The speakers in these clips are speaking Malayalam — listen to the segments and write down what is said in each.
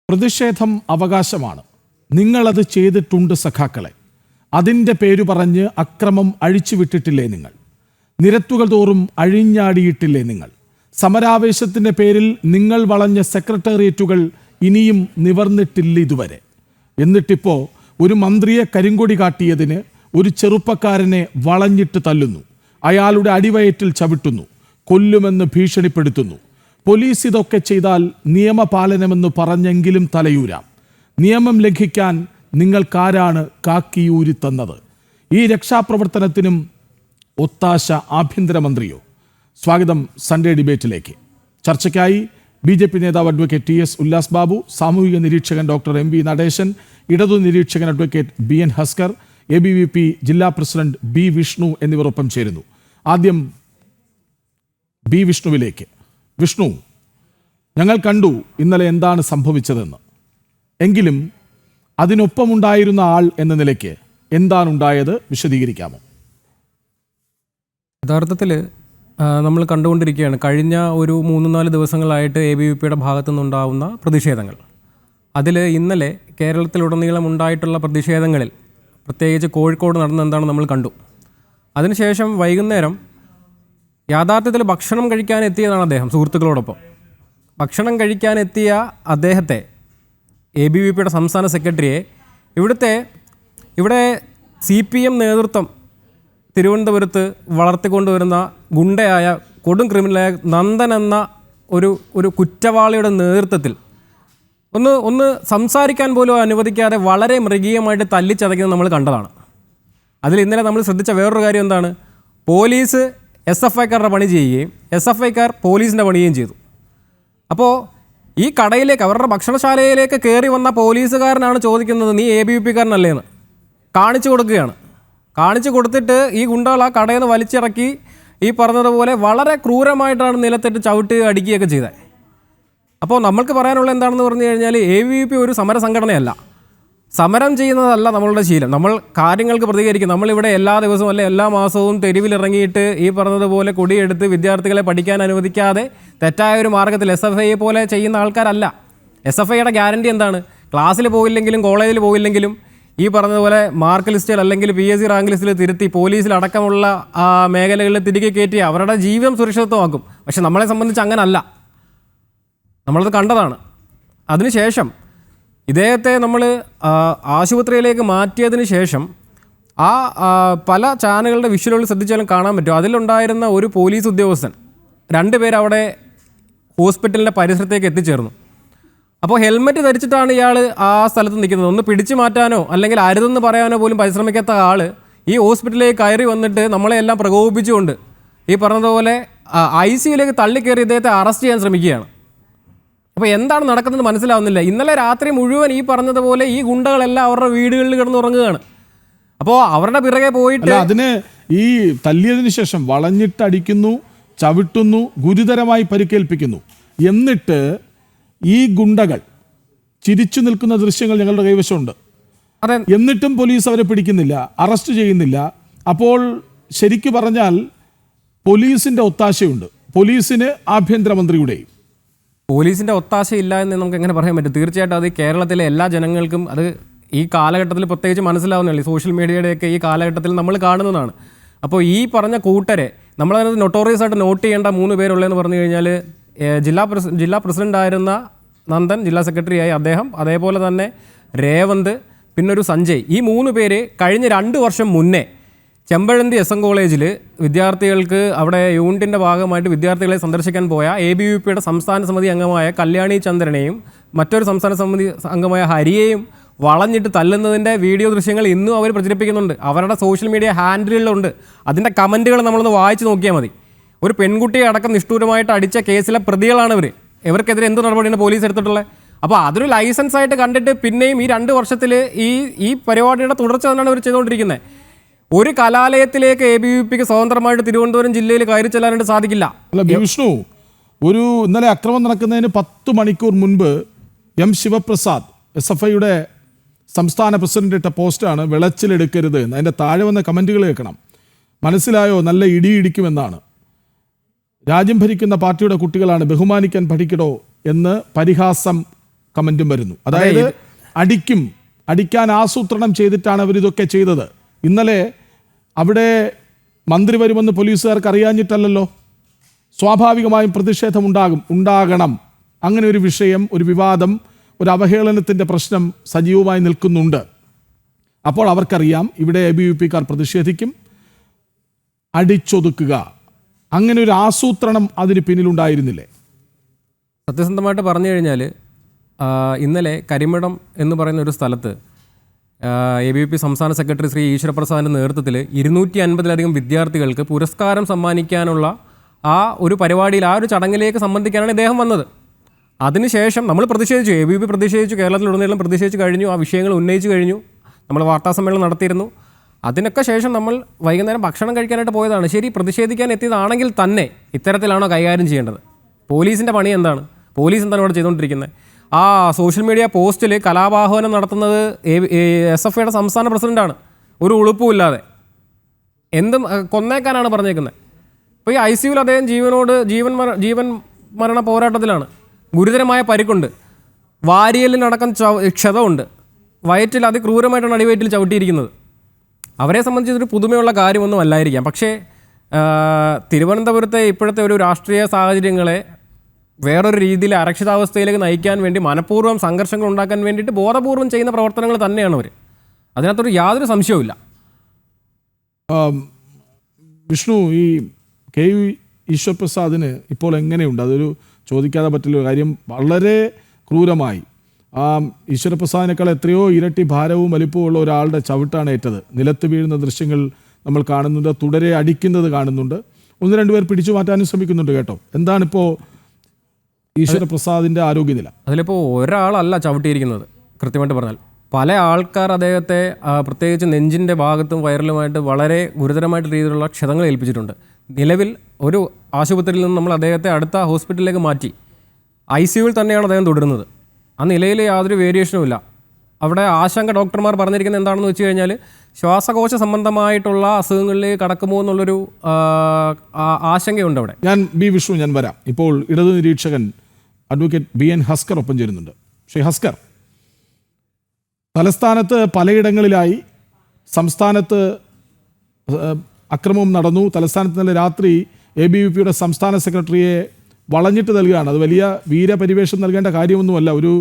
പ്രതിഷേധം അവകാശമാണ്. നിങ്ങളത് ചെയ്തിട്ടുണ്ട് സഖാക്കളെ. അതിൻ്റെ പേരു പറഞ്ഞ് അക്രമം അഴിച്ചുവിട്ടിട്ടില്ലേ നിങ്ങൾ? നിരത്തുകൾ തോറും അഴിഞ്ഞാടിയിട്ടില്ലേ നിങ്ങൾ? സമരാവേശത്തിൻ്റെ പേരിൽ നിങ്ങൾ വളഞ്ഞ സെക്രട്ടേറിയറ്റുകൾ ഇനിയും നിവർന്നിട്ടില്ല ഇതുവരെ. എന്നിട്ടിപ്പോൾ ഒരു മന്ത്രിയെ കരിങ്കൊടി കാട്ടിയതിന് ഒരു ചെറുപ്പക്കാരനെ വളഞ്ഞിട്ട് തല്ലുന്നു, അയാളുടെ അടിവയറ്റിൽ ചവിട്ടുന്നു, കൊല്ലുമെന്ന് ഭീഷണിപ്പെടുത്തുന്നു. പോലീസ് ഇതൊക്കെ ചെയ്താൽ നിയമപാലനമെന്ന് പറഞ്ഞെങ്കിലും തലയൂരാം. നിയമം ലംഘിക്കാൻ നിങ്ങൾക്കാരാണ് കാക്കിയൂരി തന്നത്? ഈ രക്ഷാപ്രവർത്തനത്തിനും ഒത്താശ ആഭ്യന്തരമന്ത്രിയോ? സ്വാഗതം സൺഡേ ഡിബേറ്റിലേക്ക്. ചർച്ചയ്ക്കായി BJP നേതാവ് അഡ്വക്കേറ്റ് TS ഉല്ലാസ് ബാബു, സാമൂഹിക നിരീക്ഷകൻ ഡോക്ടർ MV നടേശൻ, ഇടതു നിരീക്ഷകൻ അഡ്വക്കേറ്റ് BN ഹസ്കർ, ABVP ജില്ലാ പ്രസിഡന്റ് B വിഷ്ണു എന്നിവർ ഒപ്പം ചേരുന്നു. ആദ്യം B വിഷ്ണുവിലേക്ക്. വിഷ്ണു, ഞങ്ങൾ കണ്ടു ഇന്നലെ എന്താണ് സംഭവിച്ചതെന്ന്. എങ്കിലും അതിനൊപ്പമുണ്ടായിരുന്ന ആൾ എന്ന നിലയ്ക്ക് എന്താണ് ഉണ്ടായത് വിശദീകരിക്കാമോ? യഥാർത്ഥത്തിൽ നമ്മൾ കണ്ടുകൊണ്ടിരിക്കുകയാണ് കഴിഞ്ഞ ഒരു 3-4 ദിവസങ്ങളായിട്ട് ABVPയുടെ ഭാഗത്തു നിന്നുണ്ടാവുന്ന പ്രതിഷേധങ്ങൾ. അതിൽ ഇന്നലെ കേരളത്തിലുടനീളം ഉണ്ടായിട്ടുള്ള പ്രതിഷേധങ്ങളിൽ പ്രത്യേകിച്ച് കോഴിക്കോട് നടന്ന എന്താണ് നമ്മൾ കണ്ടു. അതിനുശേഷം വൈകുന്നേരം യാഥാർത്ഥ്യത്തിൽ ഭക്ഷണം കഴിക്കാൻ എത്തിയതാണ് അദ്ദേഹം സുഹൃത്തുക്കളോടൊപ്പം. ഭക്ഷണം കഴിക്കാൻ എത്തിയ അദ്ദേഹത്തെ ABVPയുടെ സംസ്ഥാന സെക്രട്ടറിയെ ഇവിടെ CPM നേതൃത്വം തിരുവനന്തപുരത്ത് വളർത്തിക്കൊണ്ടുവരുന്ന ഗുണ്ടയായ കൊടും ക്രിമിനലായ നന്ദൻ എന്ന ഒരു കുറ്റവാളിയുടെ നേതൃത്വത്തിൽ ഒന്ന് സംസാരിക്കാൻ പോലും അനുവദിക്കാതെ വളരെ മൃഗീയമായിട്ട് തല്ലിച്ചതയ്ക്കുന്നത് നമ്മൾ കണ്ടതാണ്. അതിൽ ഇന്നലെ നമ്മൾ ശ്രദ്ധിച്ച വേറൊരു കാര്യം എന്താണ്? പോലീസ് SFIക്കാരുടെ പണി ചെയ്യുകയും SFIക്കാർ പോലീസിൻ്റെ പണിയുകയും ചെയ്തു. അപ്പോൾ ഈ കടയിലേക്ക്, അവരുടെ ഭക്ഷണശാലയിലേക്ക് കയറി വന്ന പോലീസുകാരനാണ് ചോദിക്കുന്നത്, നീ ABVPക്കാരനല്ലേ എന്ന് കാണിച്ചു കൊടുക്കുകയാണ്. കാണിച്ചു കൊടുത്തിട്ട് ഈ ഗുണ്ടകൾ ആ കടയിൽ നിന്ന് വലിച്ചിറക്കി ഈ പറഞ്ഞതുപോലെ വളരെ ക്രൂരമായിട്ടാണ് നിലത്തിട്ട് ചവിട്ടി അടിക്കുകയൊക്കെ ചെയ്തത്. അപ്പോൾ നമ്മൾക്ക് പറയാനുള്ള എന്താണെന്ന് പറഞ്ഞു കഴിഞ്ഞാൽ ABVP ഒരു സമര സംഘടനയല്ല, സമരം ചെയ്യുന്നതല്ല നമ്മളുടെ ശീലം. നമ്മൾ കാര്യങ്ങൾക്ക് പ്രതികരിക്കും. നമ്മളിവിടെ എല്ലാ ദിവസവും അല്ലെ എല്ലാ മാസവും തെരുവിലിറങ്ങിയിട്ട് ഈ പറഞ്ഞതുപോലെ കൊടിയെടുത്ത് വിദ്യാർത്ഥികളെ പഠിക്കാൻ അനുവദിക്കാതെ തെറ്റായ ഒരു മാർഗ്ഗത്തിൽ SFI പോലെ ചെയ്യുന്ന ആൾക്കാരല്ല. SFIയുടെ ഗ്യാരണ്ടി എന്താണ്? ക്ലാസ്സിൽ പോയില്ലെങ്കിലും കോളേജിൽ പോയില്ലെങ്കിലും ഈ പറഞ്ഞതുപോലെ മാർക്ക് ലിസ്റ്റിൽ അല്ലെങ്കിൽ PSC റാങ്ക് ലിസ്റ്റിൽ തിരുത്തി പോലീസിലടക്കമുള്ള മേഖലകളിൽ തിരികെ കയറ്റി അവരുടെ ജീവിതം സുരക്ഷിതത്വമാക്കും. പക്ഷെ നമ്മളെ സംബന്ധിച്ച് അങ്ങനല്ല, നമ്മളത് കണ്ടതാണ്. അതിനുശേഷം ഇദ്ദേഹത്തെ നമ്മൾ ആശുപത്രിയിലേക്ക് മാറ്റിയതിന് ശേഷം പല ചാനലുകളുടെ വിഷ്വലുകൾ ശ്രദ്ധിച്ചാലും കാണാൻ പറ്റും. അതിലുണ്ടായിരുന്ന ഒരു പോലീസ് ഉദ്യോഗസ്ഥൻ 2 പേര് അവിടെ ഹോസ്പിറ്റലിൻ്റെ പരിസരത്തേക്ക് എത്തിച്ചേർന്നു. അപ്പോൾ ഹെൽമെറ്റ് ധരിച്ചിട്ടാണ് ഇയാൾ ആ സ്ഥലത്ത് നിൽക്കുന്നത്. ഒന്ന് പിടിച്ചു മാറ്റാനോ അല്ലെങ്കിൽ അരുതെന്ന് പറയാനോ പോലും പരിശ്രമിക്കാത്ത ആൾ ഈ ഹോസ്പിറ്റലിലേക്ക് കയറി വന്നിട്ട് നമ്മളെല്ലാം പ്രകോപിപ്പിച്ചുകൊണ്ട് ഈ പറഞ്ഞതുപോലെ ICUലേക്ക് തള്ളിക്കയറി ഇദ്ദേഹത്തെ അറസ്റ്റ് ചെയ്യാൻ ശ്രമിക്കുകയാണ്. അപ്പോൾ എന്താണ് നടക്കുന്നത് മനസ്സിലാവുന്നില്ല. ഇന്നലെ രാത്രി മുഴുവൻ ഈ പറഞ്ഞതുപോലെ ഈ ഗുണ്ടകളെല്ലാം അവരുടെ വീടുകളിൽ കിടന്നുറങ്ങുകയാണ്. അപ്പോൾ അവരുടെ പിറകെ പോയിട്ട് അതിന് ഈ തല്ലിയതിനു ശേഷം വളഞ്ഞിട്ടടിക്കുന്നു, ചവിട്ടുന്നു, ഗുരുതരമായി പരിക്കേൽപ്പിക്കുന്നു. എന്നിട്ട് ഈ ഗുണ്ടകൾ ചിരിച്ചു നിൽക്കുന്ന ദൃശ്യങ്ങൾ ഞങ്ങളുടെ കൈവശമുണ്ട്. എന്നിട്ടും പോലീസ് അവരെ പിടിക്കുന്നില്ല, അറസ്റ്റ് ചെയ്യുന്നില്ല. അപ്പോൾ ശരിക്കു പറഞ്ഞാൽ പോലീസിന്റെ ഒത്താശയുണ്ട്, പോലീസിന് ആഭ്യന്തരമന്ത്രിയുടെയും. പോലീസിൻ്റെ ഒത്താശയില്ല എന്ന് നമുക്ക് എങ്ങനെ പറയാൻ പറ്റും? തീർച്ചയായിട്ടും അത് കേരളത്തിലെ എല്ലാ ജനങ്ങൾക്കും അത് ഈ കാലഘട്ടത്തിൽ പ്രത്യേകിച്ച് മനസ്സിലാവുന്നില്ല. സോഷ്യൽ മീഡിയയുടെയൊക്കെ ഈ കാലഘട്ടത്തിൽ നമ്മൾ കാണുന്നതാണ്. അപ്പോൾ ഈ പറഞ്ഞ കൂട്ടരെ നമ്മളതിനകത്ത് നൊട്ടോറിയസ് ആയിട്ട് നോട്ട് ചെയ്യേണ്ട 3 പേരുള്ളതെന്ന് പറഞ്ഞു കഴിഞ്ഞാൽ ജില്ലാ പ്രസിഡൻ്റായിരുന്ന നന്ദൻ, ജില്ലാ സെക്രട്ടറിയായി അദ്ദേഹം, അതേപോലെ തന്നെ രേവന്ത്, പിന്നൊരു സഞ്ജയ്. ഈ 3 പേര് കഴിഞ്ഞ 2 വർഷം മുന്നേ ചെമ്പഴന്തി SM കോളേജിൽ വിദ്യാർത്ഥികൾക്ക് അവിടെ യൂണിറ്റിൻ്റെ ഭാഗമായിട്ട് വിദ്യാർത്ഥികളെ സന്ദർശിക്കാൻ പോയ ABVPയുടെ സംസ്ഥാന സമിതി അംഗമായ കല്യാണി ചന്ദ്രനെയും മറ്റൊരു സംസ്ഥാന സമിതി അംഗമായ ഹരിയെയും വളഞ്ഞിട്ട് തല്ലുന്നതിൻ്റെ വീഡിയോ ദൃശ്യങ്ങൾ ഇന്നും അവർ പ്രചരിപ്പിക്കുന്നുണ്ട്. അവരുടെ സോഷ്യൽ മീഡിയ ഹാൻഡിലുകളുണ്ട്. അതിൻ്റെ കമൻറ്റുകൾ നമ്മളൊന്ന് വായിച്ച് നോക്കിയാൽ മതി. ഒരു പെൺകുട്ടിയെ അടക്കം നിഷ്ഠൂരമായിട്ട് അടിച്ച കേസിലെ പ്രതികളാണ് ഇവർ. ഇവർക്കെതിരെ എന്ത് നടപടിയാണ് പോലീസ് എടുത്തിട്ടുള്ളത്? അപ്പോൾ അതൊരു ലൈസൻസ് ആയിട്ട് കണ്ടിട്ട് പിന്നെയും ഈ 2 വർഷത്തിൽ ഈ പരിപാടിയുടെ തുടർച്ച തന്നെയാണ് ഇവർ ചെയ്തുകൊണ്ടിരിക്കുന്നത്. ഒരു കലാലയത്തിലേക്ക് ABVPക്ക് സ്വതന്ത്രമായിട്ട് തിരുവനന്തപുരം ജില്ലയിൽ കയറി ചെല്ലാനായിട്ട് സാധിക്കില്ല. അല്ല വിഷ്ണു, ഇന്നലെ അക്രമം നടക്കുന്നതിന് 10 മണിക്കൂർ മുൻപ് M ശിവപ്രസാദ് SFIയുടെ സംസ്ഥാന പ്രസിഡന്റ് ഇട്ട പോസ്റ്റാണ് വിളച്ചിലെടുക്കരുത് എന്ന്. അതിൻ്റെ താഴെ വന്ന കമൻറ്റുകൾ കേൾക്കണം. മനസ്സിലായോ? നല്ല ഇടിയിടിക്കുമെന്നാണ്. രാജ്യം ഭരിക്കുന്ന പാർട്ടിയുടെ കുട്ടികളാണ്, ബഹുമാനിക്കാൻ പഠിക്കടോ എന്ന് പരിഹാസം കമന്റും വരുന്നു. അതായത് അടിക്കാൻ ആസൂത്രണം ചെയ്തിട്ടാണ് അവരിതൊക്കെ ചെയ്തത്. ഇന്നലെ അവിടെ മന്ത്രി വരുമെന്ന് പോലീസുകാർക്ക് അറിയാഞ്ഞിട്ടല്ലല്ലോ. സ്വാഭാവികമായും പ്രതിഷേധം ഉണ്ടാകണം. അങ്ങനെ ഒരു വിഷയം, ഒരു വിവാദം, ഒരു അവഹേളനത്തിൻ്റെ പ്രശ്നം സജീവമായി നിൽക്കുന്നുണ്ട്. അപ്പോൾ അവർക്കറിയാം ഇവിടെ ABVP-ക്കാർ പ്രതിഷേധിക്കും, അടിച്ചൊതുക്കുക. അങ്ങനെ ഒരു ആസൂത്രണം അതിന് പിന്നിലുണ്ടായിരുന്നില്ലേ? സത്യസന്ധമായിട്ട് പറഞ്ഞു കഴിഞ്ഞാൽ ഇന്നലെ കരിമഠം എന്ന് പറയുന്ന ഒരു സ്ഥലത്ത് ABVP സംസ്ഥാന സെക്രട്ടറി ശ്രീ ഈശ്വരപ്രസാദിൻ്റെ നേതൃത്വത്തിൽ 250-ലധികം വിദ്യാർത്ഥികൾക്ക് പുരസ്കാരം സമ്മാനിക്കാനുള്ള ആ ഒരു പരിപാടിയിൽ, ആ ഒരു ചടങ്ങിലേക്ക് സംബന്ധിക്കാനാണ് ഇദ്ദേഹം വന്നത്. അതിനുശേഷം നമ്മൾ പ്രതിഷേധിച്ചു, ABVP പ്രതിഷേധിച്ചു, കേരളത്തിലുടനീളം പ്രതിഷേധിച്ചു കഴിഞ്ഞു, ആ വിഷയങ്ങൾ ഉന്നയിച്ചു കഴിഞ്ഞു, നമ്മൾ വാർത്താസമ്മേളനം നടത്തിയിരുന്നു. അതിനൊക്കെ ശേഷം നമ്മൾ വൈകുന്നേരം ഭക്ഷണം കഴിക്കാനായിട്ട് പോയതാണ്. ശരി, പ്രതിഷേധിക്കാൻ എത്തിയതാണെങ്കിൽ തന്നെ ഇത്തരത്തിലാണോ കൈകാര്യം ചെയ്യേണ്ടത്? പോലീസിൻ്റെ പണി എന്താണ്? പോലീസ് എന്താണ് ഇവിടെ ചെയ്തുകൊണ്ടിരിക്കുന്നത്? ആ സോഷ്യൽ മീഡിയ പോസ്റ്റിൽ കലാപാഹ്വാനം നടത്തുന്നത് SFIയുടെ സംസ്ഥാന പ്രസിഡന്റാണ്, ഒരു ഉളുപ്പുമില്ലാതെ. എന്തും കൊന്നേക്കാനാണ് പറഞ്ഞേക്കുന്നത്. ഇപ്പോൾ ഈ ICUവിൽ അദ്ദേഹം ജീവൻ മരണ പോരാട്ടത്തിലാണ്. ഗുരുതരമായ പരിക്കുണ്ട്, വാരിയലിനടക്കം ക്ഷതമുണ്ട്, വയറ്റിൽ അതിക്രൂരമായിട്ടാണ് അടിവയറ്റിൽ ചവിട്ടിയിരിക്കുന്നത്. അവരെ സംബന്ധിച്ചൊരു പുതുമയുള്ള കാര്യമൊന്നും അല്ലായിരിക്കാം. പക്ഷേ തിരുവനന്തപുരത്തെ ഇപ്പോഴത്തെ ഒരു രാഷ്ട്രീയ സാഹചര്യങ്ങളെ വേറൊരു രീതിയിൽ അരക്ഷിതാവസ്ഥയിലേക്ക് നയിക്കാൻ വേണ്ടി മനഃപൂർവ്വം സംഘർഷങ്ങൾ ഉണ്ടാക്കാൻ വേണ്ടിയിട്ട് ബോധപൂർവം ചെയ്യുന്ന പ്രവർത്തനങ്ങൾ തന്നെയാണ് അവർ. അതിനകത്തൊരു യാതൊരു സംശയവുമില്ല. വിഷ്ണു, ഈ KU ഈശ്വരപ്രസാദിന് ഇപ്പോൾ എങ്ങനെയുണ്ട്? അതൊരു ചോദിക്കാതെ പറ്റില്ല കാര്യം. വളരെ ക്രൂരമായി ഈശ്വരപ്രസാദിനേക്കാൾ എത്രയോ ഇരട്ടി ഭാരവും വലിപ്പവും ഉള്ള ഒരാളുടെ ചവിട്ടാണ് ഏറ്റത്. നിലത്ത് വീഴുന്ന ദൃശ്യങ്ങൾ നമ്മൾ കാണുന്നുണ്ട്, തുടരെ അടിക്കുന്നത് കാണുന്നുണ്ട്. 1-2 പേർ പിടിച്ചു മാറ്റാനും ശ്രമിക്കുന്നുണ്ട് കേട്ടോ. എന്താണിപ്പോൾ ഈശ്വരപ്രസാദിൻ്റെ ആരോഗ്യനില? അതിലിപ്പോൾ ഒരാളല്ല ചവിട്ടിയിരിക്കുന്നത്, കൃത്യമായിട്ട് പറഞ്ഞാൽ പല ആൾക്കാർ അദ്ദേഹത്തെ പ്രത്യേകിച്ച് നെഞ്ചിൻ്റെ ഭാഗത്തും വയറിലുമായിട്ട് വളരെ ഗുരുതരമായിട്ട് രീതിയിലുള്ള ക്ഷതങ്ങൾ ഏൽപ്പിച്ചിട്ടുണ്ട്. നിലവിൽ ഒരു ആശുപത്രിയിൽ നിന്ന് നമ്മൾ അദ്ദേഹത്തെ അടുത്ത ഹോസ്പിറ്റലിലേക്ക് മാറ്റി. ICUവിൽ തന്നെയാണ് അദ്ദേഹം തുടരുന്നത്. ആ നിലയിൽ യാതൊരു വേരിയേഷനും ഇല്ല. അവിടെ ആശങ്ക ഡോക്ടർമാർ പറഞ്ഞിരിക്കുന്നത് എന്താണെന്ന് വെച്ച് കഴിഞ്ഞാൽ ശ്വാസകോശ സംബന്ധമായിട്ടുള്ള അസുഖങ്ങളിലേക്ക് കടക്കുമോ എന്നുള്ളൊരു ആശങ്കയുണ്ട് അവിടെ. വിഷ്ണു, ഞാൻ വരാം. ഇപ്പോൾ ഇടതു നിരീക്ഷകൻ അഡ്വക്കേറ്റ് BN ഹസ്കർ ഒപ്പം ചേരുന്നുണ്ട്. ശ്രീ ഹസ്കർ, തലസ്ഥാനത്ത് പലയിടങ്ങളിലായി സംസ്ഥാനത്ത് അക്രമം നടന്നു. തലസ്ഥാനത്ത് ഇന്നലെ രാത്രി ABVP-യുടെ സംസ്ഥാന സെക്രട്ടറിയെ വളഞ്ഞിട്ട് നൽകുകയാണ്. അത് വലിയ വീരപരിവേഷം നൽകേണ്ട കാര്യമൊന്നുമല്ല. ഒരു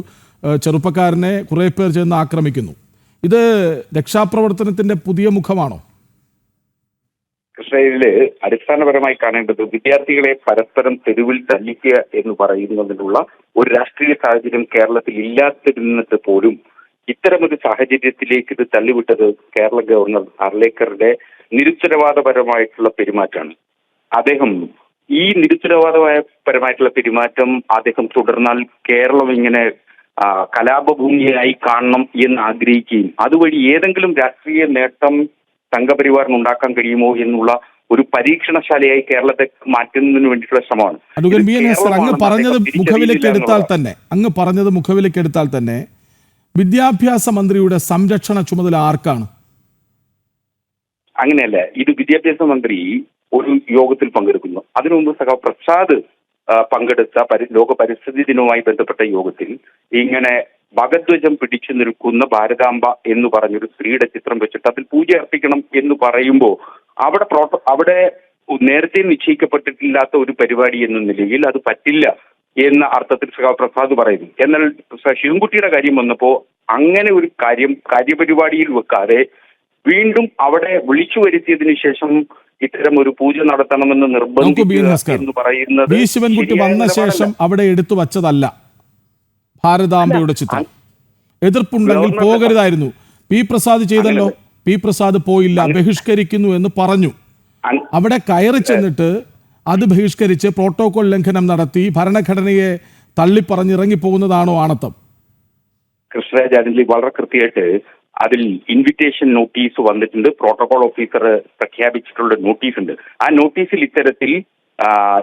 ചെറുപ്പക്കാരനെ കുറേ പേർ ചേർന്ന് ആക്രമിക്കുന്നു. ഇത് രക്ഷാപ്രവർത്തനത്തിന്റെ പുതിയ മുഖമാണോ? കൃഷ്ണയില് അടിസ്ഥാനപരമായി കാണേണ്ടത് വിദ്യാർത്ഥികളെ പരസ്പരം തെരുവിൽ തല്ലിക്കുക എന്ന് പറയുന്നതിനുള്ള ഒരു രാഷ്ട്രീയ സാഹചര്യം കേരളത്തിൽ ഇല്ലാതിരുന്നിട്ട് പോലും ഇത്തരമൊരു സാഹചര്യത്തിലേക്ക് ഇത് തള്ളിവിട്ടത് കേരള ഗവർണർ അർലേക്കറുടെ നിരുത്തരവാദപരമായിട്ടുള്ള പെരുമാറ്റമാണ്. അദ്ദേഹം ഈ നിരുത്തരവാദപരമായിട്ടുള്ള പെരുമാറ്റം അദ്ദേഹം തുടർന്നാൽ കേരളം ഇങ്ങനെ കലാപഭൂമിയായി കാണണം എന്ന് ആഗ്രഹിക്കുകയും അതുവഴി ഏതെങ്കിലും രാഷ്ട്രീയ നേട്ടം സംഘപരിവാറിന് ഉണ്ടാക്കാൻ കഴിയുമോ എന്നുള്ള ഒരു പരീക്ഷണശാലയായി കേരളത്തെ മാറ്റുന്നതിന് വേണ്ടിയിട്ടുള്ള ശ്രമമാണ്. അങ്ങ് പറഞ്ഞത് മുഖവിലേക്കെടുത്താൽ തന്നെ വിദ്യാഭ്യാസ മന്ത്രിയുടെ സംരക്ഷണ ചുമതല ആർക്കാണ്? അങ്ങനെയല്ല, ഇത് വിദ്യാഭ്യാസ മന്ത്രി ഒരു യോഗത്തിൽ പങ്കെടുക്കുന്നു. അതിനു മുമ്പ് സഖാവ് പ്രസാദ് പങ്കെടുത്ത ലോക പരിസ്ഥിതി ദിനവുമായി ബന്ധപ്പെട്ട യോഗത്തിൽ ഇങ്ങനെ ഭഗധ്വജം പിടിച്ചു നിൽക്കുന്ന ഭാരതാംബ എന്ന് പറഞ്ഞൊരു സ്ത്രീയുടെ ചിത്രം വെച്ചിട്ട് അതിൽ പൂജ അർപ്പിക്കണം എന്ന് പറയുമ്പോൾ അവിടെ നേരത്തെ നിശ്ചയിക്കപ്പെട്ടിട്ടില്ലാത്ത ഒരു പരിപാടി എന്ന നിലയിൽ അത് പറ്റില്ല എന്ന അർത്ഥത്തിൽ സഖാവ് പ്രസാദ് പറയുന്നു. എന്നാൽ ശിവൻകുട്ടിയുടെ കാര്യം വന്നപ്പോൾ അങ്ങനെ ഒരു കാര്യപരിപാടിയിൽ വെക്കാതെ വീണ്ടും അവിടെ വിളിച്ചു വരുത്തിയതിനു ശേഷം ഇത്തരം ഒരു പൂജ നടത്തണമെന്ന് നിർബന്ധിക്കുക എന്ന് പറയുന്നത് ശിവൻകുട്ടി വന്ന ശേഷം അവിടെ എടുത്തു വച്ചതല്ല ഭാരതാംബയുടെ ചിത്രം. എതിർപ്പുണ്ടെങ്കിൽ പോകരുതായിരുന്നു. P. പ്രസാദ് ചെയ്തല്ലോ. P. പ്രസാദ് പോയില്ല, ബഹിഷ്കരിക്കുന്നു എന്ന് പറഞ്ഞു. അവിടെ കയറി ചെന്നിട്ട് അത് ബഹിഷ്കരിച്ച് പ്രോട്ടോകോൾ ലംഘനം നടത്തി ഭരണഘടനയെ തള്ളിപ്പറഞ്ഞിറങ്ങി പോകുന്നതാണോ ആണത്തം? കൃഷ്ണരാജ് അതിൽ വളരെ കൃത്യമായിട്ട് അതിൽ ഇൻവിറ്റേഷൻ നോട്ടീസ് വന്നിട്ടുണ്ട്. പ്രോട്ടോകോൾ ഓഫീസർ പ്രഖ്യാപിച്ചിട്ടുള്ള നോട്ടീസ് ഉണ്ട്. ആ നോട്ടീസിൽ ഇത്തരത്തിൽ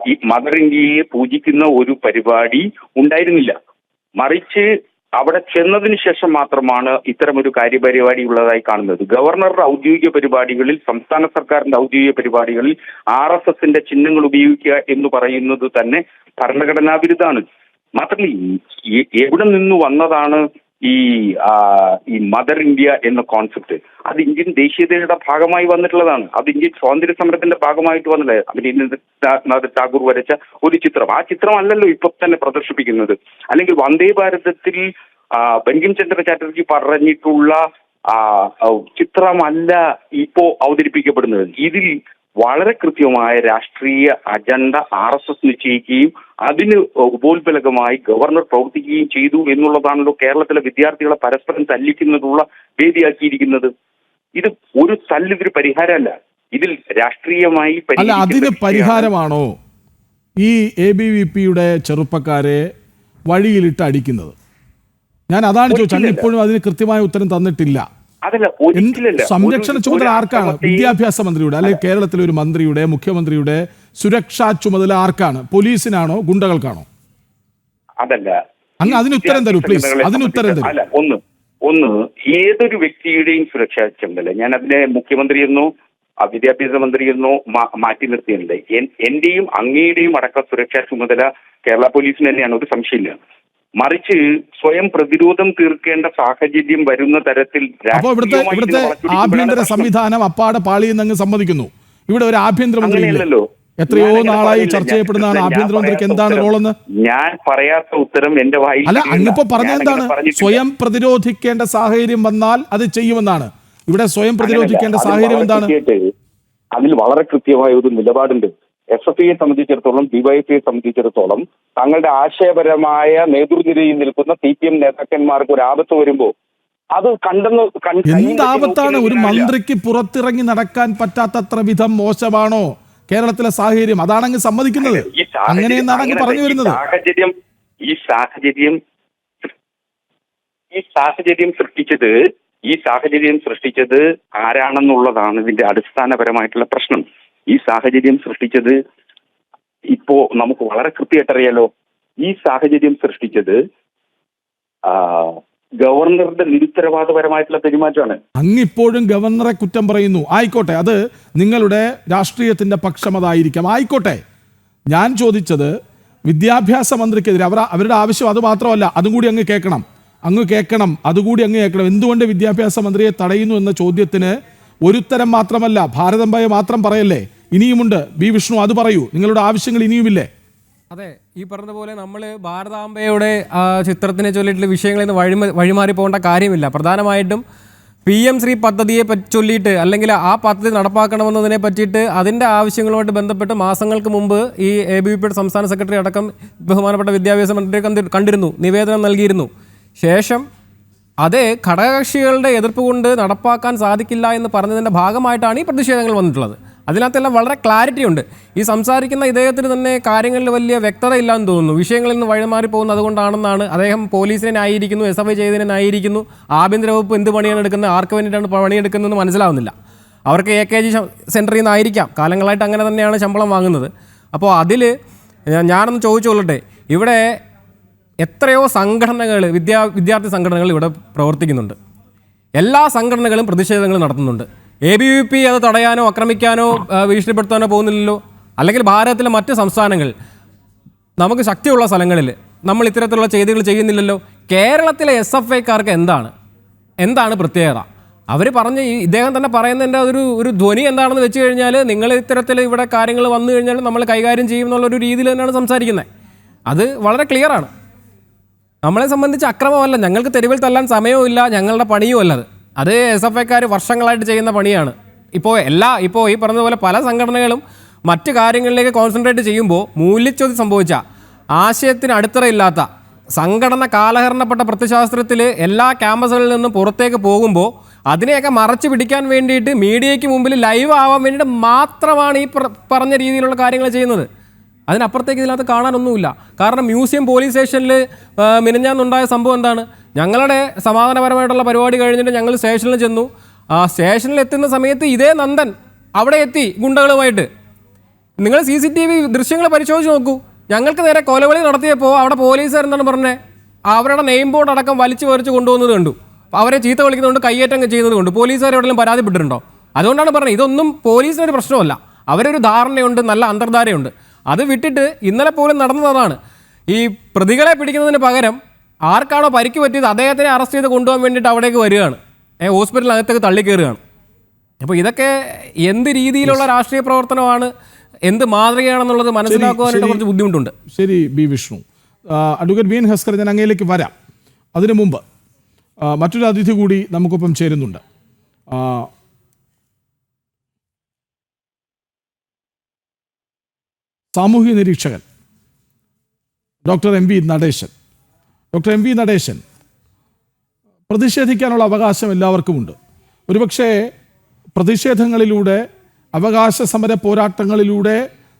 ഈ മദർ ഇന്ത്യയെ പൂജിക്കുന്ന ഒരു പരിപാടി ഉണ്ടായിരുന്നില്ല. മറിച്ച് അവിടെ ചെന്നതിന് ശേഷം മാത്രമാണ് ഇത്തരമൊരു കാര്യപരിപാടി ഉള്ളതായി കാണുന്നത്. ഗവർണറുടെ ഔദ്യോഗിക പരിപാടികളിൽ, സംസ്ഥാന സർക്കാരിന്റെ ഔദ്യോഗിക പരിപാടികളിൽ RSSന്റെ ചിഹ്നങ്ങൾ ഉപയോഗിക്കുക എന്ന് പറയുന്നത് തന്നെ ഭരണഘടനാ വിരുദ്ധാണ്. മാത്രമല്ല എവിടെ നിന്ന് വന്നതാണ് ഈ മദർ ഇന്ത്യ എന്ന കോൺസെപ്റ്റ്? അത് ഇന്ത്യൻ ദേശീയതയുടെ ഭാഗമായി വന്നിട്ടുള്ളതാണ്. അത് ഇന്ത്യൻ സ്വാതന്ത്ര്യ സമരത്തിന്റെ ഭാഗമായിട്ട് വന്നില്ല. രവീന്ദ്രനാഥ് ടാഗോർ വരച്ച ഒരു ചിത്രം, ആ ചിത്രമല്ലല്ലോ ഇപ്പൊ തന്നെ പ്രദർശിപ്പിക്കുന്നത്. അല്ലെങ്കിൽ വന്ദേ ഭാരതത്തിൽ ബങ്കിം ചന്ദ്ര ചാറ്റർജി പറഞ്ഞിട്ടുള്ള ചിത്രമല്ല ഇപ്പോ അവതരിപ്പിക്കപ്പെടുന്നത്. ഇതിൽ വളരെ കൃത്യമായ രാഷ്ട്രീയ അജണ്ട RSS നിശ്ചയിക്കുകയും അതിന് ഉപോത്ബലകമായി ഗവർണർ പ്രവർത്തിക്കുകയും ചെയ്തു എന്നുള്ളതാണല്ലോ കേരളത്തിലെ വിദ്യാർത്ഥികളെ പരസ്പരം തല്ലിക്കുന്നതിനുള്ള വേദിയാക്കിയിരിക്കുന്നത്. ഇത് ഒരു തല്ലിതൊരു പരിഹാരമല്ല, ഇതിൽ രാഷ്ട്രീയമായി അല്ല, അതിന് പരിഹാരമാണോ ഈ ABVPയുടെ ചെറുപ്പക്കാരെ വഴിയിലിട്ട് അടിക്കുന്നത്? ഞാൻ അതാണ് ചോദിച്ചത്. അങ്ങ് ഇപ്പോഴും അതിന് കൃത്യമായ ഉത്തരം തന്നിട്ടില്ല. അതല്ല, ഒരിക്കലല്ല. സംരക്ഷണ ചുമതല ആർക്കാണ്? വിദ്യാഭ്യാസ മന്ത്രിയുടെ, അല്ലെങ്കിൽ കേരളത്തിലെ ഒരു മന്ത്രിയുടെ, മുഖ്യമന്ത്രിയുടെ സുരക്ഷാ ചുമതല ആർക്കാണ്? പോലീസിനാണോ ഗുണ്ടകൾക്കാണോ? അതല്ല, അങ്ങ് അതിന് ഉത്തരം തരൂ പ്ലീസ്. അതിന് ഉത്തരം തരൂ. അല്ല, ഒന്ന് ഏതൊരു വ്യക്തിയുടെയും സുരക്ഷാ ചുമതല ഞാൻ അതിനെ മുഖ്യമന്ത്രിയെന്നോ വിദ്യാഭ്യാസ മന്ത്രിയെന്നോ മാറ്റി നിർത്തിയിട്ടുണ്ട്. എന്റെയും അങ്ങയുടെയും അടക്കം സുരക്ഷാ ചുമതല കേരള പോലീസിന് തന്നെയാണ്, ഒരു സംശയമില്ല. മറിച്ച് സ്വയം പ്രതിരോധം തീർക്കേണ്ട സാഹചര്യം വരുന്ന തരത്തിൽ അപ്പോ ഇവിടുത്തെ ആഭ്യന്തര സംവിധാനം അപ്പാടെ പാളിയെന്ന് സമ്മതിക്കുന്നു. ഇവിടെ ഒരു ആഭ്യന്തരമന്ത്രി എത്രയോ നാളായി ചർച്ച ചെയ്യപ്പെടുന്നതാണ്. ആഭ്യന്തരമന്ത്രിക്ക് എന്താണ് റോളെന്ന് ഞാൻ പറയാത്ത ഉത്തരം എന്റെ വായിൽ അല്ല. അങ്ങിപ്പോ പറഞ്ഞ എന്താണ്? സ്വയം പ്രതിരോധിക്കേണ്ട സാഹചര്യം വന്നാൽ അത് ചെയ്യുമെന്നാണ്. ഇവിടെ സ്വയം പ്രതിരോധിക്കേണ്ട സാഹചര്യം എന്താണ്? അതിൽ വളരെ കൃത്യമായ ഒരു നിലപാടുണ്ട്. SFIയെ സംബന്ധിച്ചിടത്തോളം, DYFIയെ സംബന്ധിച്ചിടത്തോളം തങ്ങളുടെ ആശയപരമായ നേതൃനിരയിൽ നിൽക്കുന്ന CPM നേതാക്കന്മാർക്ക് ഒരു ആപത്ത് വരുമ്പോ അത് എന്താപത്താണ്? ഒരു മന്ത്രിക്ക് പുറത്തിറങ്ങി നടക്കാൻ പറ്റാത്തത്ര വിധം മോശമാണോ കേരളത്തിലെ സാഹചര്യം? അതാണെങ്കിൽ സമ്മതിക്കുന്നത്. അങ്ങനെയെന്നാണ് പറഞ്ഞു വരുന്നത്. ഈ സാഹചര്യം സൃഷ്ടിച്ചത് ആരാണെന്നുള്ളതാണ് ഇതിന്റെ അടിസ്ഥാനപരമായിട്ടുള്ള പ്രശ്നം. ഈ സാഹചര്യം സൃഷ്ടിച്ചത് ഇപ്പോ നമുക്ക് വളരെ കൃത്യമായിട്ടറിയാലോ. ഈ സാഹചര്യം സൃഷ്ടിച്ചത് ഗവർണറുടെ നിരുത്തരവാദപരമായിട്ടുള്ള പെരുമാറ്റമാണ്. അങ്ങിപ്പോഴും ഗവർണറെ കുറ്റം പറയുന്നു. ആയിക്കോട്ടെ, അത് നിങ്ങളുടെ രാഷ്ട്രീയത്തിന്റെ പക്ഷം അതായിരിക്കാം. ആയിക്കോട്ടെ, ഞാൻ ചോദിച്ചത് വിദ്യാഭ്യാസ മന്ത്രിക്കെതിരെ അവരുടെ ആവശ്യം അത് മാത്രമല്ല, അതും കൂടി അങ്ങ് കേൾക്കണം. അതുകൂടി അങ്ങ് കേൾക്കണം. എന്തുകൊണ്ട് വിദ്യാഭ്യാസ മന്ത്രിയെ തടയുന്നു എന്ന ചോദ്യത്തിന് ഒരുത്തരം മാത്രമല്ല, ഭാരതംബയെ മാത്രം പറയല്ലേ, ഇനിയുമുണ്ട്. ബി വിഷ്ണു, അത് പറയൂ. നിങ്ങളുടെ ആവശ്യങ്ങൾ ഇനിയുമില്ലേ? അതെ, ഈ പറഞ്ഞ പോലെ നമ്മൾ ഭാരതാംബയുടെ ചിത്രത്തിനെ ചൊല്ലിയിട്ടുള്ള വിഷയങ്ങളിൽ നിന്ന് വഴിമാറി പോകേണ്ട കാര്യമില്ല. പ്രധാനമായിട്ടും PM ശ്രീ പദ്ധതിയെ ചൊല്ലിയിട്ട്, അല്ലെങ്കിൽ ആ പദ്ധതി നടപ്പാക്കണമെന്നതിനെ പറ്റിയിട്ട് അതിൻ്റെ ആവശ്യങ്ങളുമായിട്ട് ബന്ധപ്പെട്ട് മാസങ്ങൾക്ക് മുമ്പ് ഈ ABVPയുടെ സംസ്ഥാന സെക്രട്ടറി അടക്കം ബഹുമാനപ്പെട്ട വിദ്യാഭ്യാസ മന്ത്രിയെ കണ്ടിരുന്നു, നിവേദനം നൽകിയിരുന്നു. ശേഷം അത് ഘടകകക്ഷികളുടെ എതിർപ്പ് കൊണ്ട് നടപ്പാക്കാൻ സാധിക്കില്ല എന്ന് പറഞ്ഞതിൻ്റെ ഭാഗമായിട്ടാണ് ഈ പ്രതിഷേധങ്ങൾ വന്നിട്ടുള്ളത്. അതിനകത്തെല്ലാം വളരെ ക്ലാരിറ്റി ഉണ്ട്. ഈ സംസാരിക്കുന്ന ഇദ്ദേഹത്തിന് തന്നെ കാര്യങ്ങളിൽ വലിയ വ്യക്തത ഇല്ലാന്ന് തോന്നുന്നു. വിഷയങ്ങളിൽ നിന്ന് വഴിമാറി പോകുന്നത് അതുകൊണ്ടാണെന്നാണ്. അദ്ദേഹം പോലീസിനെ ന്യായീകരിക്കുന്നു, SFI ചെയ്തതിനെ ന്യായീകരിക്കുന്നു. ആഭ്യന്തര വകുപ്പ് എന്ത് പണിയാണ് എടുക്കുന്നത്, ആർക്ക് വേണ്ടിയിട്ടാണ് പണിയെടുക്കുന്നതെന്ന് മനസ്സിലാവുന്നില്ല. അവർക്ക് AKG സെൻറ്ററിൽ നിന്നായിരിക്കാം, കാലങ്ങളായിട്ട് അങ്ങനെ തന്നെയാണ് ശമ്പളം വാങ്ങുന്നത്. അപ്പോൾ അതിൽ ഞാനൊന്ന് ചോദിച്ചോളട്ടെ, ഇവിടെ എത്രയോ സംഘടനകൾ, വിദ്യാർത്ഥി സംഘടനകൾ ഇവിടെ പ്രവർത്തിക്കുന്നുണ്ട്. എല്ലാ സംഘടനകളും പ്രതിഷേധങ്ങൾ നടത്തുന്നുണ്ട്. ABVP അത് തടയാനോ ആക്രമിക്കാനോ ഭീഷണിപ്പെടുത്താനോ പോകുന്നില്ലല്ലോ. അല്ലെങ്കിൽ ഭാരതത്തിലെ മറ്റ് സംസ്ഥാനങ്ങൾ, നമുക്ക് ശക്തിയുള്ള സ്ഥലങ്ങളിൽ നമ്മൾ ഇത്തരത്തിലുള്ള ചെയ്തികൾ ചെയ്യുന്നില്ലല്ലോ. കേരളത്തിലെ SFIക്കാർക്ക് എന്താണ് പ്രത്യേകത? അവർ ഇദ്ദേഹം തന്നെ പറയുന്നതിൻ്റെ ഒരു ധ്വനി എന്താണെന്ന് വെച്ച് കഴിഞ്ഞാൽ, നിങ്ങൾ ഇത്തരത്തിൽ ഇവിടെ കാര്യങ്ങൾ വന്നു കഴിഞ്ഞാൽ നമ്മൾ കൈകാര്യം ചെയ്യും എന്നുള്ളൊരു രീതിയിൽ തന്നെയാണ് സംസാരിക്കുന്നത്. അത് വളരെ ക്ലിയറാണ്. നമ്മളെ സംബന്ധിച്ച് അക്രമമല്ല, ഞങ്ങൾക്ക് തെരുവിൽ തല്ലാൻ സമയവും ഇല്ല, ഞങ്ങളുടെ പണിയും അല്ലത്. അത് SFIക്കാർ വർഷങ്ങളായിട്ട് ചെയ്യുന്ന പണിയാണ്. ഇപ്പോൾ ഈ പറഞ്ഞതുപോലെ പല സംഘടനകളും മറ്റ് കാര്യങ്ങളിലേക്ക് കോൺസെൻട്രേറ്റ് ചെയ്യുമ്പോൾ മൂല്യച്യുതി സംഭവിച്ച, ആശയത്തിന് അടിത്തറയില്ലാത്ത സംഘടന കാലഹരണപ്പെട്ട പ്രത്യശാസ്ത്രത്തിൽ എല്ലാ ക്യാമ്പസുകളിൽ നിന്നും പുറത്തേക്ക് പോകുമ്പോൾ അതിനെയൊക്കെ മറച്ചു പിടിക്കാൻ വേണ്ടിയിട്ട് മീഡിയയ്ക്ക് മുമ്പിൽ ലൈവ് ആവാൻ വേണ്ടിയിട്ട് മാത്രമാണ് ഈ പറഞ്ഞ രീതിയിലുള്ള കാര്യങ്ങൾ ചെയ്യുന്നത്. അതിനപ്പുറത്തേക്ക് ഇതിനകത്ത് കാണാനൊന്നുമില്ല. കാരണം മ്യൂസിയം പോലീസ് സ്റ്റേഷനിൽ മിനിഞ്ഞാന്നുണ്ടായ സംഭവം എന്താണ്? ഞങ്ങളുടെ സമാധാനപരമായിട്ടുള്ള പരിപാടി കഴിഞ്ഞിട്ട് ഞങ്ങൾ സ്റ്റേഷനിൽ ചെന്നു. ആ സ്റ്റേഷനിൽ എത്തുന്ന സമയത്ത് ഇതേ നന്ദൻ അവിടെ എത്തി ഗുണ്ടകളുമായിട്ട്. നിങ്ങൾ CCTV ദൃശ്യങ്ങൾ പരിശോധിച്ച് നോക്കൂ. ഞങ്ങൾക്ക് നേരെ കൊലവിളി നടത്തിയപ്പോൾ അവിടെ പോലീസുകാർ എന്താണ് പറഞ്ഞത്? അവരുടെ നെയിം ബോർഡ് അടക്കം വലിച്ചു പറിച്ച് കൊണ്ടുപോകുന്നത് കണ്ടു. അവരെ ചീത്ത വിളിക്കുന്നതുകൊണ്ട് കയ്യേറ്റം ചെയ്യുന്നത് കൊണ്ട് പോലീസുകാർ എവിടെയും പരാതിപ്പെട്ടിട്ടുണ്ടോ? അതുകൊണ്ടാണ് പറഞ്ഞത്, ഇതൊന്നും പോലീസിനൊരു പ്രശ്നമല്ല. അവരൊരു ധാരണയുണ്ട്, നല്ല അന്തർധാരയുണ്ട്. അത് വിട്ടിട്ട് ഇന്നലെ പോലും നടന്നതാണ്. ഈ പ്രതികളെ പിടിക്കുന്നതിന് പകരം ആർക്കാണോ പരിക്ക് പറ്റിയത് അദ്ദേഹത്തിനെ അറസ്റ്റ് ചെയ്ത് കൊണ്ടുപോകാൻ വേണ്ടിയിട്ട് അവിടേക്ക് വരികയാണ്, ഹോസ്പിറ്റലിനകത്തേക്ക് തള്ളിക്കയറുകയാണ്. അപ്പോൾ ഇതൊക്കെ എന്ത് രീതിയിലുള്ള രാഷ്ട്രീയ പ്രവർത്തനമാണ്, എന്ത് മാതൃകയാണെന്നുള്ളത് മനസ്സിലാക്കുവാനായിട്ട് കുറച്ച് ബുദ്ധിമുട്ടുണ്ട്. ശരി B Vishnu. Advocate B N Haskar, ഞാൻ അങ്ങയിലേക്ക് വരാം. അതിനു മുമ്പ് മറ്റൊരു അതിഥി കൂടി നമുക്കൊപ്പം ചേരുന്നുണ്ട്. സാമൂഹിക നിരീക്ഷകൻ doctor M V Natesan. Doctor M V Natesan, പ്രതിഷേധിക്കാനുള്ള അവകാശം എല്ലാവർക്കുമുണ്ട്. ഒരുപക്ഷെ പ്രതിഷേധങ്ങളിലൂടെ, അവകാശ സമര പോരാട്ടങ്ങളിലൂടെ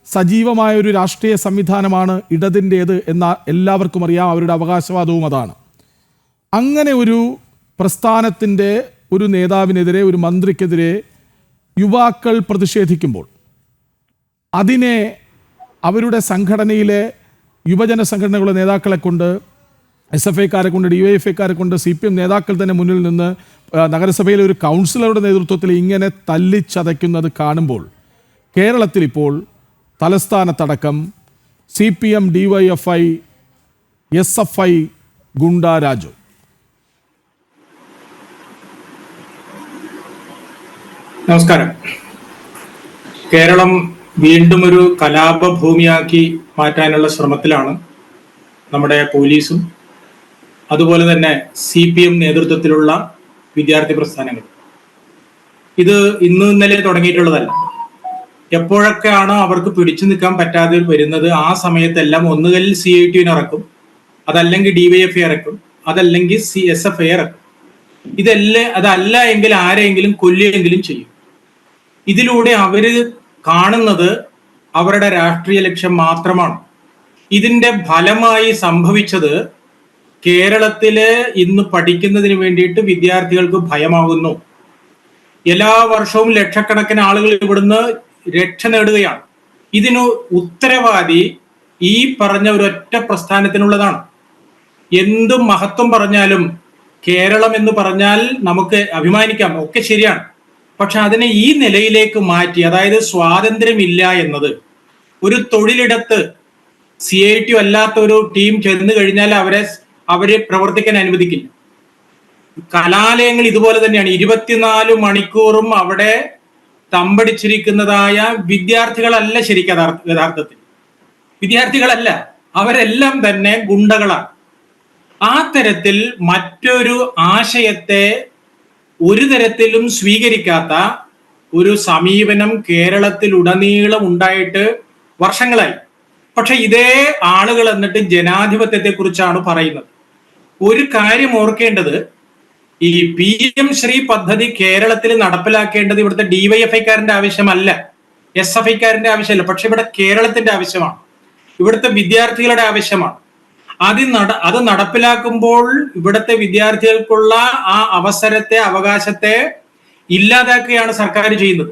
സജീവമായ ഒരു രാഷ്ട്രീയ സംവിധാനമാണ് ഇടതിൻ്റേത് എന്ന എല്ലാവർക്കും അറിയാം. അവരുടെ അവകാശവാദവും അതാണ്. അങ്ങനെ ഒരു പ്രസ്ഥാനത്തിൻ്റെ ഒരു നേതാവിനെതിരെ, ഒരു മന്ത്രിക്കെതിരെ യുവാക്കൾ പ്രതിഷേധിക്കുമ്പോൾ അതിനെ അവരുടെ സംഘടനയിലെ യുവജന സംഘടനകളുടെ നേതാക്കളെ കൊണ്ട്, SFIക്കാരെ കൊണ്ട്, DYFIക്കാരെ കൊണ്ട്, CPM നേതാക്കൾ തന്നെ മുന്നിൽ നിന്ന് നഗരസഭയിലെ ഒരു കൗൺസിലറുടെ നേതൃത്വത്തിൽ ഇങ്ങനെ തല്ലിച്ചതയ്ക്കുന്നത് കാണുമ്പോൾ കേരളത്തിൽ ഇപ്പോൾ തലസ്ഥാനത്തടക്കം CPM, DYFI, SFI ഗുണ്ടാരാജു. നമസ്കാരം. കേരളം വീണ്ടും ഒരു കലാപഭൂമിയാക്കി മാറ്റാനുള്ള ശ്രമത്തിലാണ് നമ്മുടെ പോലീസും അതുപോലെ തന്നെ CPM നേതൃത്വത്തിലുള്ള വിദ്യാർത്ഥി പ്രസ്ഥാനങ്ങൾ. ഇത് ഇന്നലെ തുടങ്ങിയിട്ടുള്ളതല്ല. എപ്പോഴൊക്കെയാണോ അവർക്ക് പിടിച്ചു നിൽക്കാൻ പറ്റാതെ വരുന്നത് ആ സമയത്തെല്ലാം ഒന്നുകിൽ CIT ഇറക്കും, അതല്ലെങ്കിൽ DYFI ഇറക്കും, അതല്ലെങ്കിൽ SFI ഇറക്കും. അതല്ല എങ്കിൽ ആരെങ്കിലും കൊല്ലുകയെങ്കിലും ചെയ്യും. ഇതിലൂടെ അവര് കാണുന്നത് അവരുടെ രാഷ്ട്രീയ ലക്ഷ്യം മാത്രമാണ്. ഇതിന്റെ ഫലമായി സംഭവിച്ചത് കേരളത്തില് ഇന്ന് പഠിക്കുന്നതിന് വേണ്ടിയിട്ട് വിദ്യാർത്ഥികൾക്ക് ഭയമാകുന്നു. എല്ലാ വർഷവും ലക്ഷക്കണക്കിന് ആളുകൾ ഇവിടുന്ന് രക്ഷ നേടുകയാണ്. ഇതിന് ഉത്തരവാദി ഈ പറഞ്ഞ ഒരൊറ്റ പ്രസ്ഥാനത്തിനുള്ളതാണ്. എന്തും മഹത്വം പറഞ്ഞാലും കേരളം എന്ന് പറഞ്ഞാൽ നമുക്ക് അഭിമാനിക്കാം, ഒക്കെ ശരിയാണ്. പക്ഷെ അതിനെ ഈ നിലയിലേക്ക് മാറ്റി, അതായത് സ്വാതന്ത്ര്യമില്ല എന്നത്, ഒരു തൊഴിലിടത്ത് CIT അല്ലാത്ത ഒരു ടീം ചെന്ന് കഴിഞ്ഞാൽ അവരെ പ്രവർത്തിക്കാൻ അനുവദിക്കില്ല. കലാലയങ്ങൾ ഇതുപോലെ തന്നെയാണ്. 24 മണിക്കൂറും അവിടെ തമ്പടിച്ചിരിക്കുന്നതായ വിദ്യാർത്ഥികളല്ല ശരിക്കും യഥാർത്ഥത്തിൽ. വിദ്യാർത്ഥികളല്ല, അവരെല്ലാം തന്നെ ഗുണ്ടകളാണ്. ആ തരത്തിൽ മറ്റൊരു ആശയത്തെ ഒരു തരത്തിലും സ്വീകരിക്കാത്ത ഒരു സമീപനം കേരളത്തിൽ ഉടനീളം ഉണ്ടായിട്ട് വർഷങ്ങളായി. പക്ഷെ ഇതേ ആളുകൾ എന്നിട്ട് ജനാധിപത്യത്തെ കുറിച്ചാണ് പറയുന്നത്. ഒരു കാര്യം ഓർക്കേണ്ടത്, ഈ PM ശ്രീ പദ്ധതി കേരളത്തിൽ നടപ്പിലാക്കേണ്ടത് ഇവിടുത്തെ DYFIക്കാരന്റെ ആവശ്യമല്ല, SFIക്കാരന്റെ ആവശ്യമല്ല. പക്ഷെ ഇവിടെ കേരളത്തിന്റെ ആവശ്യമാണ്, ഇവിടുത്തെ വിദ്യാർത്ഥികളുടെ ആവശ്യമാണ്. അത് നടപ്പിലാക്കുമ്പോൾ ഇവിടുത്തെ വിദ്യാർത്ഥികൾക്കുള്ള ആ അവസരത്തെ, അവകാശത്തെ ഇല്ലാതാക്കുകയാണ് സർക്കാർ ചെയ്യുന്നത്.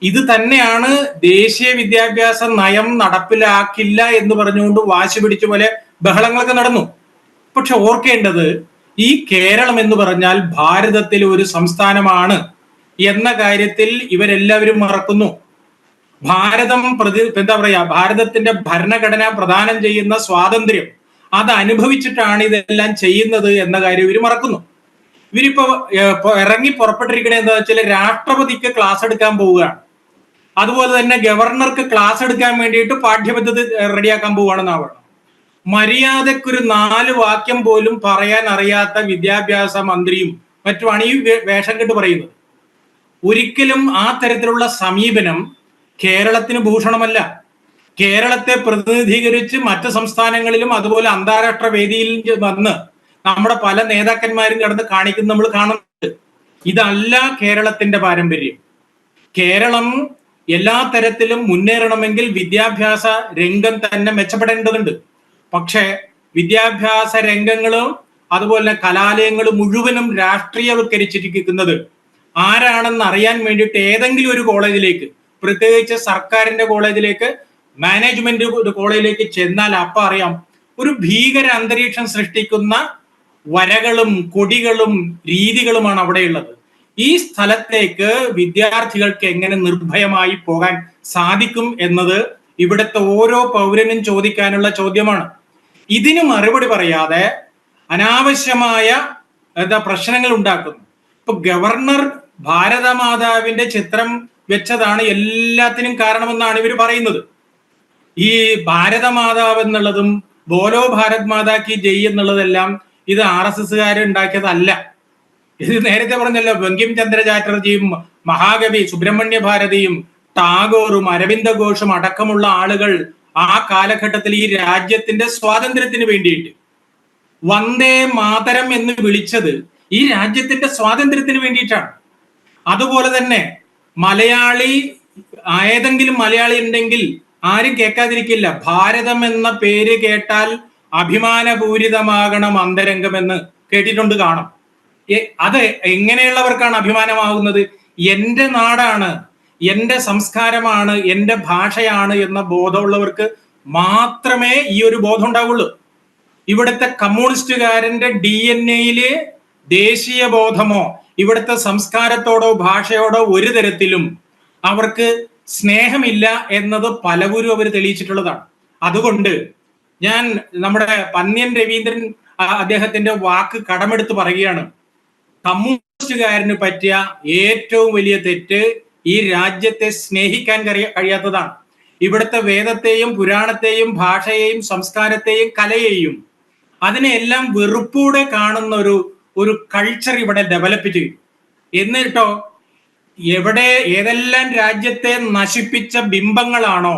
ഇത് തന്നെയാണ് ദേശീയ വിദ്യാഭ്യാസ നയം നടപ്പിലാക്കില്ല എന്ന് പറഞ്ഞുകൊണ്ട് വാശി പിടിച്ച പോലെ ബഹളങ്ങളൊക്കെ നടന്നു. പക്ഷെ ഓർക്കേണ്ടത്, ഈ കേരളം എന്ന് പറഞ്ഞാൽ ഭാരതത്തിലെ ഒരു സംസ്ഥാനമാണ് എന്ന കാര്യത്തിൽ ഇവരെല്ലാവരും മറക്കുന്നു. ഭാരതത്തിന്റെ ഭരണഘടന പ്രദാനം ചെയ്യുന്ന സ്വാതന്ത്ര്യം അത് അനുഭവിച്ചിട്ടാണ് ഇതെല്ലാം ചെയ്യുന്നത് എന്ന കാര്യം ഇവർ മറക്കുന്നു. ഇവരിപ്പോ ഇറങ്ങി പുറപ്പെട്ടിരിക്കണേ എന്താ വെച്ചാൽ രാഷ്ട്രപതിക്ക് ക്ലാസ് എടുക്കാൻ പോവുകയാണ്, അതുപോലെ തന്നെ ഗവർണർക്ക് ക്ലാസ് എടുക്കാൻ വേണ്ടിയിട്ട് പാഠ്യപദ്ധതി റെഡിയാക്കാൻ പോവുകയാണെന്നാണ്. മര്യാദക്കൊരു 4 വാക്യം പോലും പറയാൻ അറിയാത്ത വിദ്യാഭ്യാസ മന്ത്രിയും മറ്റുമാണ് ഈ വേഷം കെട്ട് പറയുന്നത്. ഒരിക്കലും ആ തരത്തിലുള്ള സമീപനം കേരളത്തിന് ഭൂഷണമല്ല. കേരളത്തെ പ്രതിനിധീകരിച്ച് മറ്റ് സംസ്ഥാനങ്ങളിലും അതുപോലെ അന്താരാഷ്ട്ര വേദിയിൽ വന്ന് നമ്മുടെ പല നേതാക്കന്മാരും കടന്ന് കാണിക്കുന്നത് നമ്മൾ കാണുന്നുണ്ട്. ഇതല്ല കേരളത്തിന്റെ പാരമ്പര്യം. കേരളം എല്ലാ തരത്തിലും മുന്നേറണമെങ്കിൽ വിദ്യാഭ്യാസ രംഗം തന്നെ മെച്ചപ്പെടേണ്ടതുണ്ട്. പക്ഷെ വിദ്യാഭ്യാസ രംഗങ്ങളും അതുപോലെ കലാലയങ്ങളും മുഴുവനും രാഷ്ട്രീയവൽക്കരിച്ചിരിക്കുന്നത് ആരാണെന്ന് അറിയാൻ വേണ്ടിയിട്ട് ഏതെങ്കിലും ഒരു കോളേജിലേക്ക്, പ്രത്യേകിച്ച് സർക്കാരിന്റെ കോളേജിലേക്ക്, മാനേജ്മെന്റ് കോളേജിലേക്ക് ചെന്നാൽ അപ്പം അറിയാം, ഒരു ഭീകര അന്തരീക്ഷം സൃഷ്ടിക്കുന്ന വരകളും കൊടികളും രീതികളുമാണ് അവിടെയുള്ളത്. ഈ സ്ഥലത്തേക്ക് വിദ്യാർത്ഥികൾക്ക് എങ്ങനെ നിർഭയമായി പോകാൻ സാധിക്കും എന്നത് ഇവിടുത്തെ ഓരോ പൗരനും ചോദിക്കാനുള്ള ചോദ്യമാണ്. ഇതിന് മറുപടി പറയാതെ അനാവശ്യമായ പ്രശ്നങ്ങൾ ഉണ്ടാക്കുന്നു. ഇപ്പൊ ഗവർണർ ഭാരതമാതാവിന്റെ ചിത്രം വെച്ചതാണ് എല്ലാത്തിനും കാരണമെന്നാണ് ഇവർ പറയുന്നത്. ഈ ഭാരതമാതാവ് എന്നുള്ളതും ബോലോ ഭാരത് മാതാ കി ജയ് എന്നുള്ളതെല്ലാം ഇത് RSSകാർ ഉണ്ടാക്കിയതല്ല. ഇത് നേരത്തെ പറഞ്ഞല്ലോ, ബങ്കിം ചന്ദ്ര ചാറ്റർജിയും മഹാകവി സുബ്രഹ്മണ്യ ഭാരതിയും ടാഗോറും അരവിന്ദ ഘോഷും അടക്കമുള്ള ആളുകൾ ആ കാലഘട്ടത്തിൽ ഈ രാജ്യത്തിന്റെ സ്വാതന്ത്ര്യത്തിന് വേണ്ടിയിട്ട് വന്ദേ മാതരം എന്ന് വിളിച്ചത് ഈ രാജ്യത്തിന്റെ സ്വാതന്ത്ര്യത്തിന് വേണ്ടിയിട്ടാണ്. അതുപോലെ തന്നെ മലയാളി ഏതെങ്കിലും മലയാളി ഉണ്ടെങ്കിൽ ആരും കേൾക്കാതിരിക്കില്ല. ഭാരതം എന്ന പേര് കേട്ടാൽ അഭിമാനപൂരിതമാകണം അന്തരംഗം എന്ന് കേട്ടിട്ടുണ്ട് കാണും. അത് എങ്ങനെയുള്ളവർക്കാണ് അഭിമാനമാകുന്നത്? എന്റെ നാടാണ്, എന്റെ സംസ്കാരമാണ്, എന്റെ ഭാഷയാണ് എന്ന ബോധമുള്ളവർക്ക് മാത്രമേ ഈ ഒരു ബോധം ഉണ്ടാവുള്ളൂ. ഇവിടുത്തെ കമ്മ്യൂണിസ്റ്റുകാരന്റെ DNA ദേശീയ ബോധമോ ഇവിടുത്തെ സംസ്കാരത്തോടോ ഭാഷയോടോ ഒരു തരത്തിലും അവർക്ക് സ്നേഹമില്ല എന്നത് പലവരും അവർ തെളിയിച്ചിട്ടുള്ളതാണ്. അതുകൊണ്ട് ഞാൻ നമ്മുടെ പന്ന്യൻ രവീന്ദ്രൻ അദ്ദേഹത്തിന്റെ വാക്ക് കടമെടുത്ത് പറയുകയാണ്. കമ്മ്യൂണിസ്റ്റുകാരന് പറ്റിയ ഏറ്റവും വലിയ തെറ്റ് ഈ രാജ്യത്തെ സ്നേഹിക്കാൻ കഴിയാത്തതാണ്. ഇവിടുത്തെ വേദത്തെയും പുരാണത്തെയും ഭാഷയെയും സംസ്കാരത്തെയും കലയെയും അതിനെല്ലാം വെറുപ്പോടെ കാണുന്ന ഒരു കൾച്ചർ ഇവിടെ ഡെവലപ്പ് ചെയ്യും. എന്നിട്ടോ ഏതെല്ലാം രാജ്യത്തെ നശിപ്പിച്ച ബിംബങ്ങളാണോ,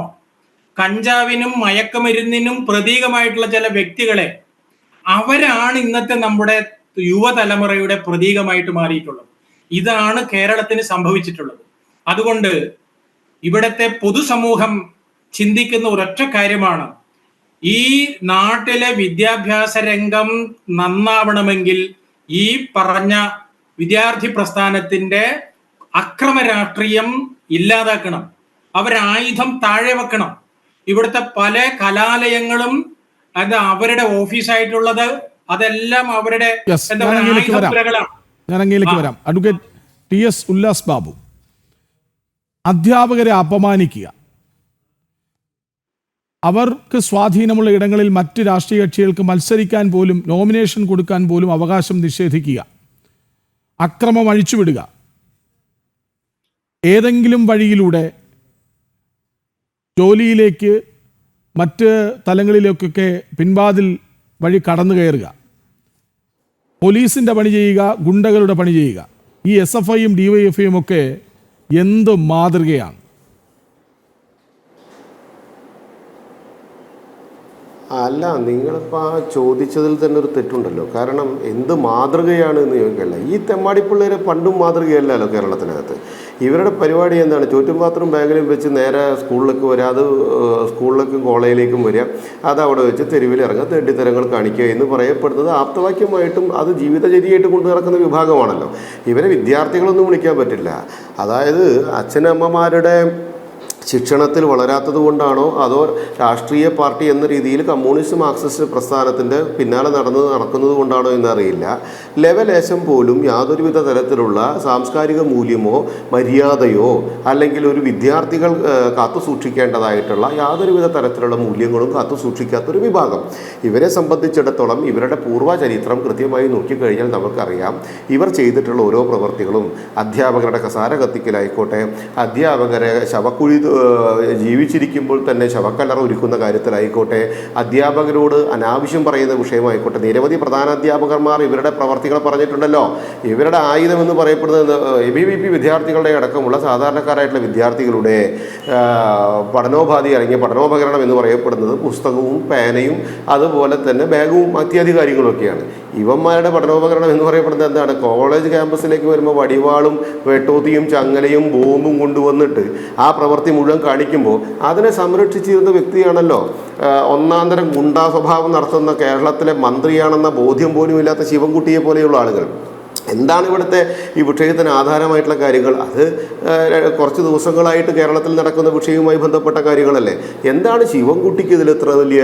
കഞ്ചാവിനും മയക്കുമരുന്നിനും പ്രതീകമായിട്ടുള്ള ചില വ്യക്തികളെ, അവരാണ് ഇന്നത്തെ നമ്മുടെ യുവതലമുറയുടെ പ്രതീകമായിട്ട് മാറിയിട്ടുള്ളത്. ഇതാണ് കേരളത്തിന് സംഭവിച്ചിട്ടുള്ളത്. അതുകൊണ്ട് ഇവിടത്തെ പൊതുസമൂഹം ചിന്തിക്കുന്ന ഒരൊറ്റ കാര്യമാണ്, ഈ നാട്ടിലെ വിദ്യാഭ്യാസ രംഗം നന്നാവണമെങ്കിൽ ഈ പറഞ്ഞ വിദ്യാർത്ഥി പ്രസ്ഥാനത്തിന്റെ അക്രമ രാഷ്ട്രീയം ഇല്ലാതാക്കണം. അവരായുധം താഴെ വെക്കണം. ഇവിടുത്തെ പല കലാലയങ്ങളും അത് അവരുടെ ഓഫീസായിട്ടുള്ളത് അതെല്ലാം അവരുടെ ഞാൻ അങ്ങയിലേക്ക് വരാം. അഡ്വക്കേറ്റ് TS ഉല്ലാസ് ബാബു, അധ്യാപകരെ അപമാനിക്കുക, അവർക്ക് സ്വാധീനമുള്ള ഇടങ്ങളിൽ മറ്റ് രാഷ്ട്രീയ കക്ഷികൾക്ക് മത്സരിക്കാൻ പോലും, നോമിനേഷൻ കൊടുക്കാൻ പോലും അവകാശം നിഷേധിക്കുക, അക്രമം അഴിച്ചുവിടുക, ഏതെങ്കിലും വഴിയിലൂടെ ജോലിയിലേക്ക് മറ്റ് തലങ്ങളിലേക്കൊക്കെ പിൻവാതിൽ വഴി കടന്നു കയറുക, പോലീസിൻ്റെ പണി ചെയ്യുക, ഗുണ്ടകളുടെ പണി ചെയ്യുക. ഈ SFIയും DYFIയും ഒക്കെ എന്ത് മാതൃകയാണ്? അല്ല, നിങ്ങളിപ്പോൾ ആ ചോദിച്ചതിൽ തന്നെ ഒരു തെറ്റുണ്ടല്ലോ. കാരണം എന്ത് മാതൃകയാണ് എന്ന് ചോദിക്കല്ല. ഈ തെമ്മാടിപ്പിള്ളേർ പണ്ടും മാതൃകയല്ലല്ലോ കേരളത്തിനകത്ത്. ഇവരുടെ പരിപാടി എന്താണ്? ചുറ്റുംപാത്രം ബാങ്കിലും വെച്ച് നേരെ സ്കൂളിലേക്ക് വരിക, അത് സ്കൂളിലേക്കും കോളേജിലേക്കും വരിക, അത് അവിടെ വെച്ച് തെരുവിൽ ഇറങ്ങുക, തെണ്ടിത്തരങ്ങൾ കാണിക്കുക എന്ന് പറയപ്പെടുന്നത് ആപ്തവാക്യമായിട്ടും അത് ജീവിതചര്യയായിട്ട് കൊണ്ടു നടക്കുന്ന വിഭാഗമാണല്ലോ. ഇവരെ വിദ്യാർത്ഥികളൊന്നും വിളിക്കാൻ പറ്റില്ല. അതായത് അച്ഛനമ്മമാരുടെ ശിക്ഷണത്തിൽ വളരാത്തത് കൊണ്ടാണോ അതോ രാഷ്ട്രീയ പാർട്ടി എന്ന രീതിയിൽ കമ്മ്യൂണിസ്റ്റ് മാർക്സിസ്റ്റ് പ്രസ്ഥാനത്തിൻ്റെ പിന്നാലെ നടക്കുന്നത് കൊണ്ടാണോ എന്നറിയില്ല. ലെവലേശം പോലും യാതൊരുവിധ തരത്തിലുള്ള സാംസ്കാരിക മൂല്യമോ മര്യാദയോ അല്ലെങ്കിൽ ഒരു വിദ്യാർത്ഥികൾ കാത്തു സൂക്ഷിക്കേണ്ടതായിട്ടുള്ള യാതൊരുവിധ തരത്തിലുള്ള മൂല്യങ്ങളും കാത്തു സൂക്ഷിക്കാത്തൊരു വിഭാഗം. ഇവരെ സംബന്ധിച്ചിടത്തോളം ഇവരുടെ പൂർവ്വചരിത്രം കൃത്യമായി നോക്കിക്കഴിഞ്ഞാൽ നമുക്കറിയാം. ഇവർ ചെയ്തിട്ടുള്ള ഓരോ പ്രവൃത്തികളും അധ്യാപകരുടെ കസാര കത്തിക്കലായിക്കോട്ടെ, അധ്യാപകരെ ശവക്കുഴി ജീവിച്ചിരിക്കുമ്പോൾ തന്നെ ശവക്കല്ലറ ഒരുക്കുന്ന കാര്യത്തിലായിക്കോട്ടെ, അധ്യാപകരോട് അനാവശ്യം പറയുന്ന വിഷയമായിക്കോട്ടെ, നിരവധി പ്രധാനാധ്യാപകന്മാർ ഇവരുടെ പ്രവർത്തികൾ പറഞ്ഞിട്ടുണ്ടല്ലോ. ഇവരുടെ ആയുധം എന്ന് പറയപ്പെടുന്നത് ABVP വിദ്യാർത്ഥികളുടെ അടക്കമുള്ള സാധാരണക്കാരായിട്ടുള്ള വിദ്യാർത്ഥികളുടെ പഠനോപാധി അല്ലെങ്കിൽ പഠനോപകരണം എന്ന് പറയപ്പെടുന്നത് പുസ്തകവും പേനയും അതുപോലെ തന്നെ ബാഗും ഇത്യാദി കാര്യങ്ങളൊക്കെയാണ്. ഇവന്മാരുടെ പഠനോപകരണം എന്ന് പറയപ്പെടുന്നത് എന്താണ്? കോളേജ് ക്യാമ്പസിലേക്ക് വരുമ്പോൾ വടിവാളും വെട്ടോത്തിയും ചങ്ങലയും ബോംബും കൊണ്ടുവന്നിട്ട് ആ പ്രവൃത്തി മുഴുവൻ കാണിക്കുമ്പോൾ അതിനെ സംരക്ഷിച്ചിരുന്ന വ്യക്തിയാണല്ലോ ഒന്നാന്തരം ഗുണ്ടാ സ്വഭാവം നടത്തുന്ന കേരളത്തിലെ മന്ത്രിയാണെന്ന ബോധ്യം പോലും ഇല്ലാത്ത ശിവൻകുട്ടിയെ പോലെയുള്ള ആളുകൾ. എന്താണ് ഇവിടുത്തെ ഈ വിഷയത്തിന് ആധാരമായിട്ടുള്ള കാര്യങ്ങൾ? അത് കുറച്ച് ദിവസങ്ങളായിട്ട് കേരളത്തിൽ നടക്കുന്ന വിഷയവുമായി ബന്ധപ്പെട്ട കാര്യങ്ങളല്ലേ. എന്താണ് ശിവൻകുട്ടിക്ക് ഇതിൽ ഇത്ര വലിയ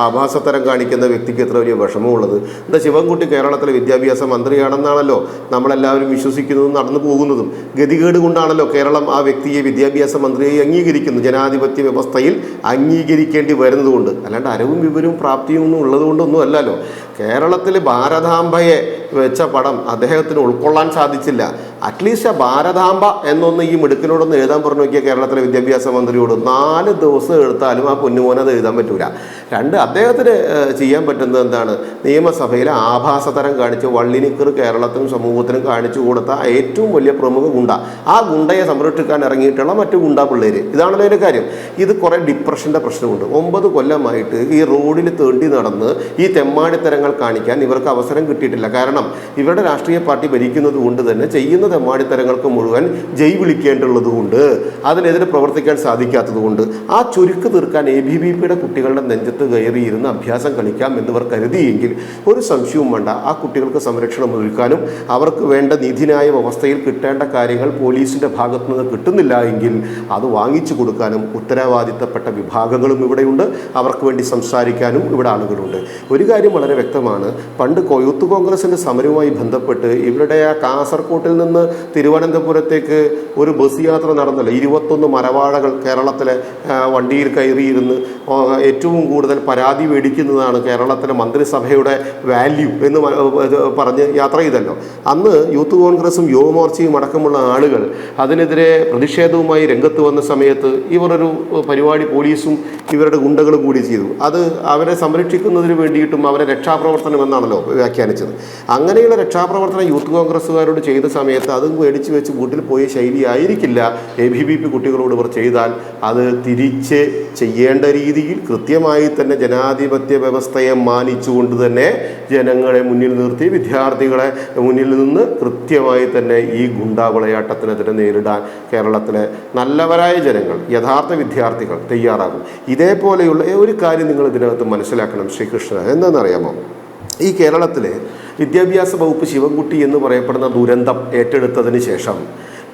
ആഭാസത്തരം കാണിക്കുന്ന വ്യക്തിക്ക് എത്ര വലിയ വിഷമമുള്ളത്? എന്താ ശിവൻകുട്ടി കേരളത്തിലെ വിദ്യാഭ്യാസ മന്ത്രിയാണെന്നാണല്ലോ നമ്മളെല്ലാവരും വിശ്വസിക്കുന്നതും നടന്നു പോകുന്നതും. ഗതികേട് കൊണ്ടാണല്ലോ കേരളം ആ വ്യക്തിയെ വിദ്യാഭ്യാസ മന്ത്രിയായി അംഗീകരിക്കുന്നു, ജനാധിപത്യ വ്യവസ്ഥയിൽ അംഗീകരിക്കേണ്ടി വരുന്നതുകൊണ്ട്. അല്ലാണ്ട് അറിവും വിവരവും പ്രാപ്തിയും ഒന്നും ഉള്ളത് കൊണ്ടൊന്നും അല്ലല്ലോ. കേരളത്തിൽ ഭാരതാംബയെ വെച്ച പടം അദ്ദേഹത്തിന് ഉൾക്കൊള്ളാൻ സാധിച്ചില്ല. അറ്റ്ലീസ്റ്റ് ആ ഭാരതാംബ എന്നൊന്ന് ഈ മിടുക്കിനോടൊന്ന് എഴുതാൻ പറഞ്ഞു നോക്കിയ കേരളത്തിലെ വിദ്യാഭ്യാസ മന്ത്രിയോട് 4 ദിവസം എടുത്താലും ആ പൊന്നുമോനത് എഴുതാൻ പറ്റൂല. 2, അദ്ദേഹത്തിന് ചെയ്യാൻ പറ്റുന്നത് എന്താണ്? നിയമസഭയിലെ ആഭാസതരം കാണിച്ച് വള്ളിനിക്കർ കേരളത്തിനും സമൂഹത്തിനും കാണിച്ചു കൊടുത്ത ഏറ്റവും വലിയ പ്രമുഖ ഗുണ്ട, ആ ഗുണ്ടയെ സംരക്ഷിക്കാൻ ഇറങ്ങിയിട്ടുള്ള മറ്റു ഗുണ്ടാ പിള്ളേര്. ഇതാണല്ലോ അതിൻ്റെ കാര്യം. ഇത് കുറേ ഡിപ്രഷൻ്റെ പ്രശ്നമുണ്ട്. 9 കൊല്ലമായിട്ട് ഈ റോഡിൽ തേണ്ടി നടന്ന് ഈ തെമ്മാടിത്തരങ്ങൾ കാണിക്കാൻ ഇവർക്ക് അവസരം കിട്ടിയിട്ടില്ല. കാരണം ഇവരുടെ രാഷ്ട്രീയ പാർട്ടി ഭരിക്കുന്നത് കൊണ്ട് തന്നെ ചെയ്യുന്ന തെമ്മാടിത്തരങ്ങൾക്ക് മുഴുവൻ ജയ് വിളിക്കേണ്ടുള്ളത് കൊണ്ട്, അതിനെതിരെ പ്രവർത്തിക്കാൻ സാധിക്കാത്തത് കൊണ്ട്, ആ ചുരുക്ക് തീർക്കാൻ ABVPയുടെ കുട്ടികളുടെ നെഞ്ചത്ത് കയറിയിരുന്ന് അഭ്യാസം കളിക്കാം എന്നിവർ കരുതിയെങ്കിൽ ഒരു സംശയവും വേണ്ട, ആ കുട്ടികൾക്ക് സംരക്ഷണം ഒരുക്കാനും അവർക്ക് വേണ്ട നീതിന്യായ വ്യവസ്ഥയിൽ കിട്ടേണ്ട കാര്യങ്ങൾ പോലീസിൻ്റെ ഭാഗത്തു നിന്ന് കിട്ടുന്നില്ല എങ്കിൽ അത് വാങ്ങിച്ചു കൊടുക്കാനും ഉത്തരവാദിത്തപ്പെട്ട വിഭാഗങ്ങളും ഇവിടെയുണ്ട്. അവർക്ക് വേണ്ടി സംസാരിക്കാനും ഇവിടെ ആളുകളുണ്ട്. ഒരു കാര്യം വളരെ വ്യക്തമാണ്. പണ്ട് യൂത്ത് കോൺഗ്രസിൻ്റെ സമരവുമായി ബന്ധപ്പെട്ട് ഇവരുടെ ആ കാസർകോട്ടിൽ നിന്ന് തിരുവനന്തപുരത്തേക്ക് ഒരു ബസ് യാത്ര നടന്നല്ലോ. 21 മരവാഴകൾ കേരളത്തിലെ വണ്ടിയിൽ കയറിയിരുന്ന് ഏറ്റവും കൂടുതൽ പരാതി മേടിക്കുന്നതാണ് കേരളത്തിലെ മന്ത്രിസഭയുടെ വാല്യൂ എന്ന് പറഞ്ഞ് യാത്ര ചെയ്തല്ലോ. അന്ന് യൂത്ത് കോൺഗ്രസും യുവമോർച്ചയും അടക്കമുള്ള ആളുകൾ അതിനെതിരെ പ്രതിഷേധവുമായി രംഗത്ത് വന്ന സമയത്ത് ഇവരൊരു പരിപാടി പോലീസും ഇവരുടെ ഗുണ്ടകളും കൂടി ചെയ്തു. അത് അവരെ സംരക്ഷിക്കുന്നതിന് വേണ്ടിയിട്ടും അവരെ രക്ഷാപ്രവർത്തനം എന്നാണല്ലോ വ്യാഖ്യാനിച്ചത്. അങ്ങനെയുള്ള രക്ഷാപ്രവർത്തനം യൂത്ത് കോൺഗ്രസ്സുകാരോട് ചെയ്ത സമയത്ത് അതും മേടിച്ച് വെച്ച് വീട്ടിൽ പോയ ശൈലി ആയിരിക്കില്ല ABVP കുട്ടികളോട് ഇവർ ചെയ്താൽ. അത് തിരിച്ച് ചെയ്യേണ്ട രീതിയിൽ കൃത്യമായി തന്നെ ജനാധിപത്യ വ്യവസ്ഥയെ മാനിച്ചുകൊണ്ട് തന്നെ ജനങ്ങളെ മുന്നിൽ നിർത്തി, വിദ്യാർത്ഥികളെ മുന്നിൽ നിന്ന് കൃത്യമായി തന്നെ ഈ ഗുണ്ടാ വിളയാട്ടത്തിനെതിരെ നേരിടാൻ കേരളത്തിലെ നല്ലവരായ ജനങ്ങൾ, യഥാർത്ഥ വിദ്യാർത്ഥികൾ തയ്യാറാകും. ഇതേപോലെയുള്ള ഒരു കാര്യം നിങ്ങൾ ഇതിനകത്ത് മനസ്സിലാക്കണം ശ്രീകൃഷ്ണ. എന്താണെന്നറിയാമോ? ഈ കേരളത്തിലെ വിദ്യാഭ്യാസ വകുപ്പ് ശിവൻകുട്ടി എന്ന് പറയപ്പെടുന്ന ദുരന്തം ഏറ്റെടുത്തതിന് ശേഷം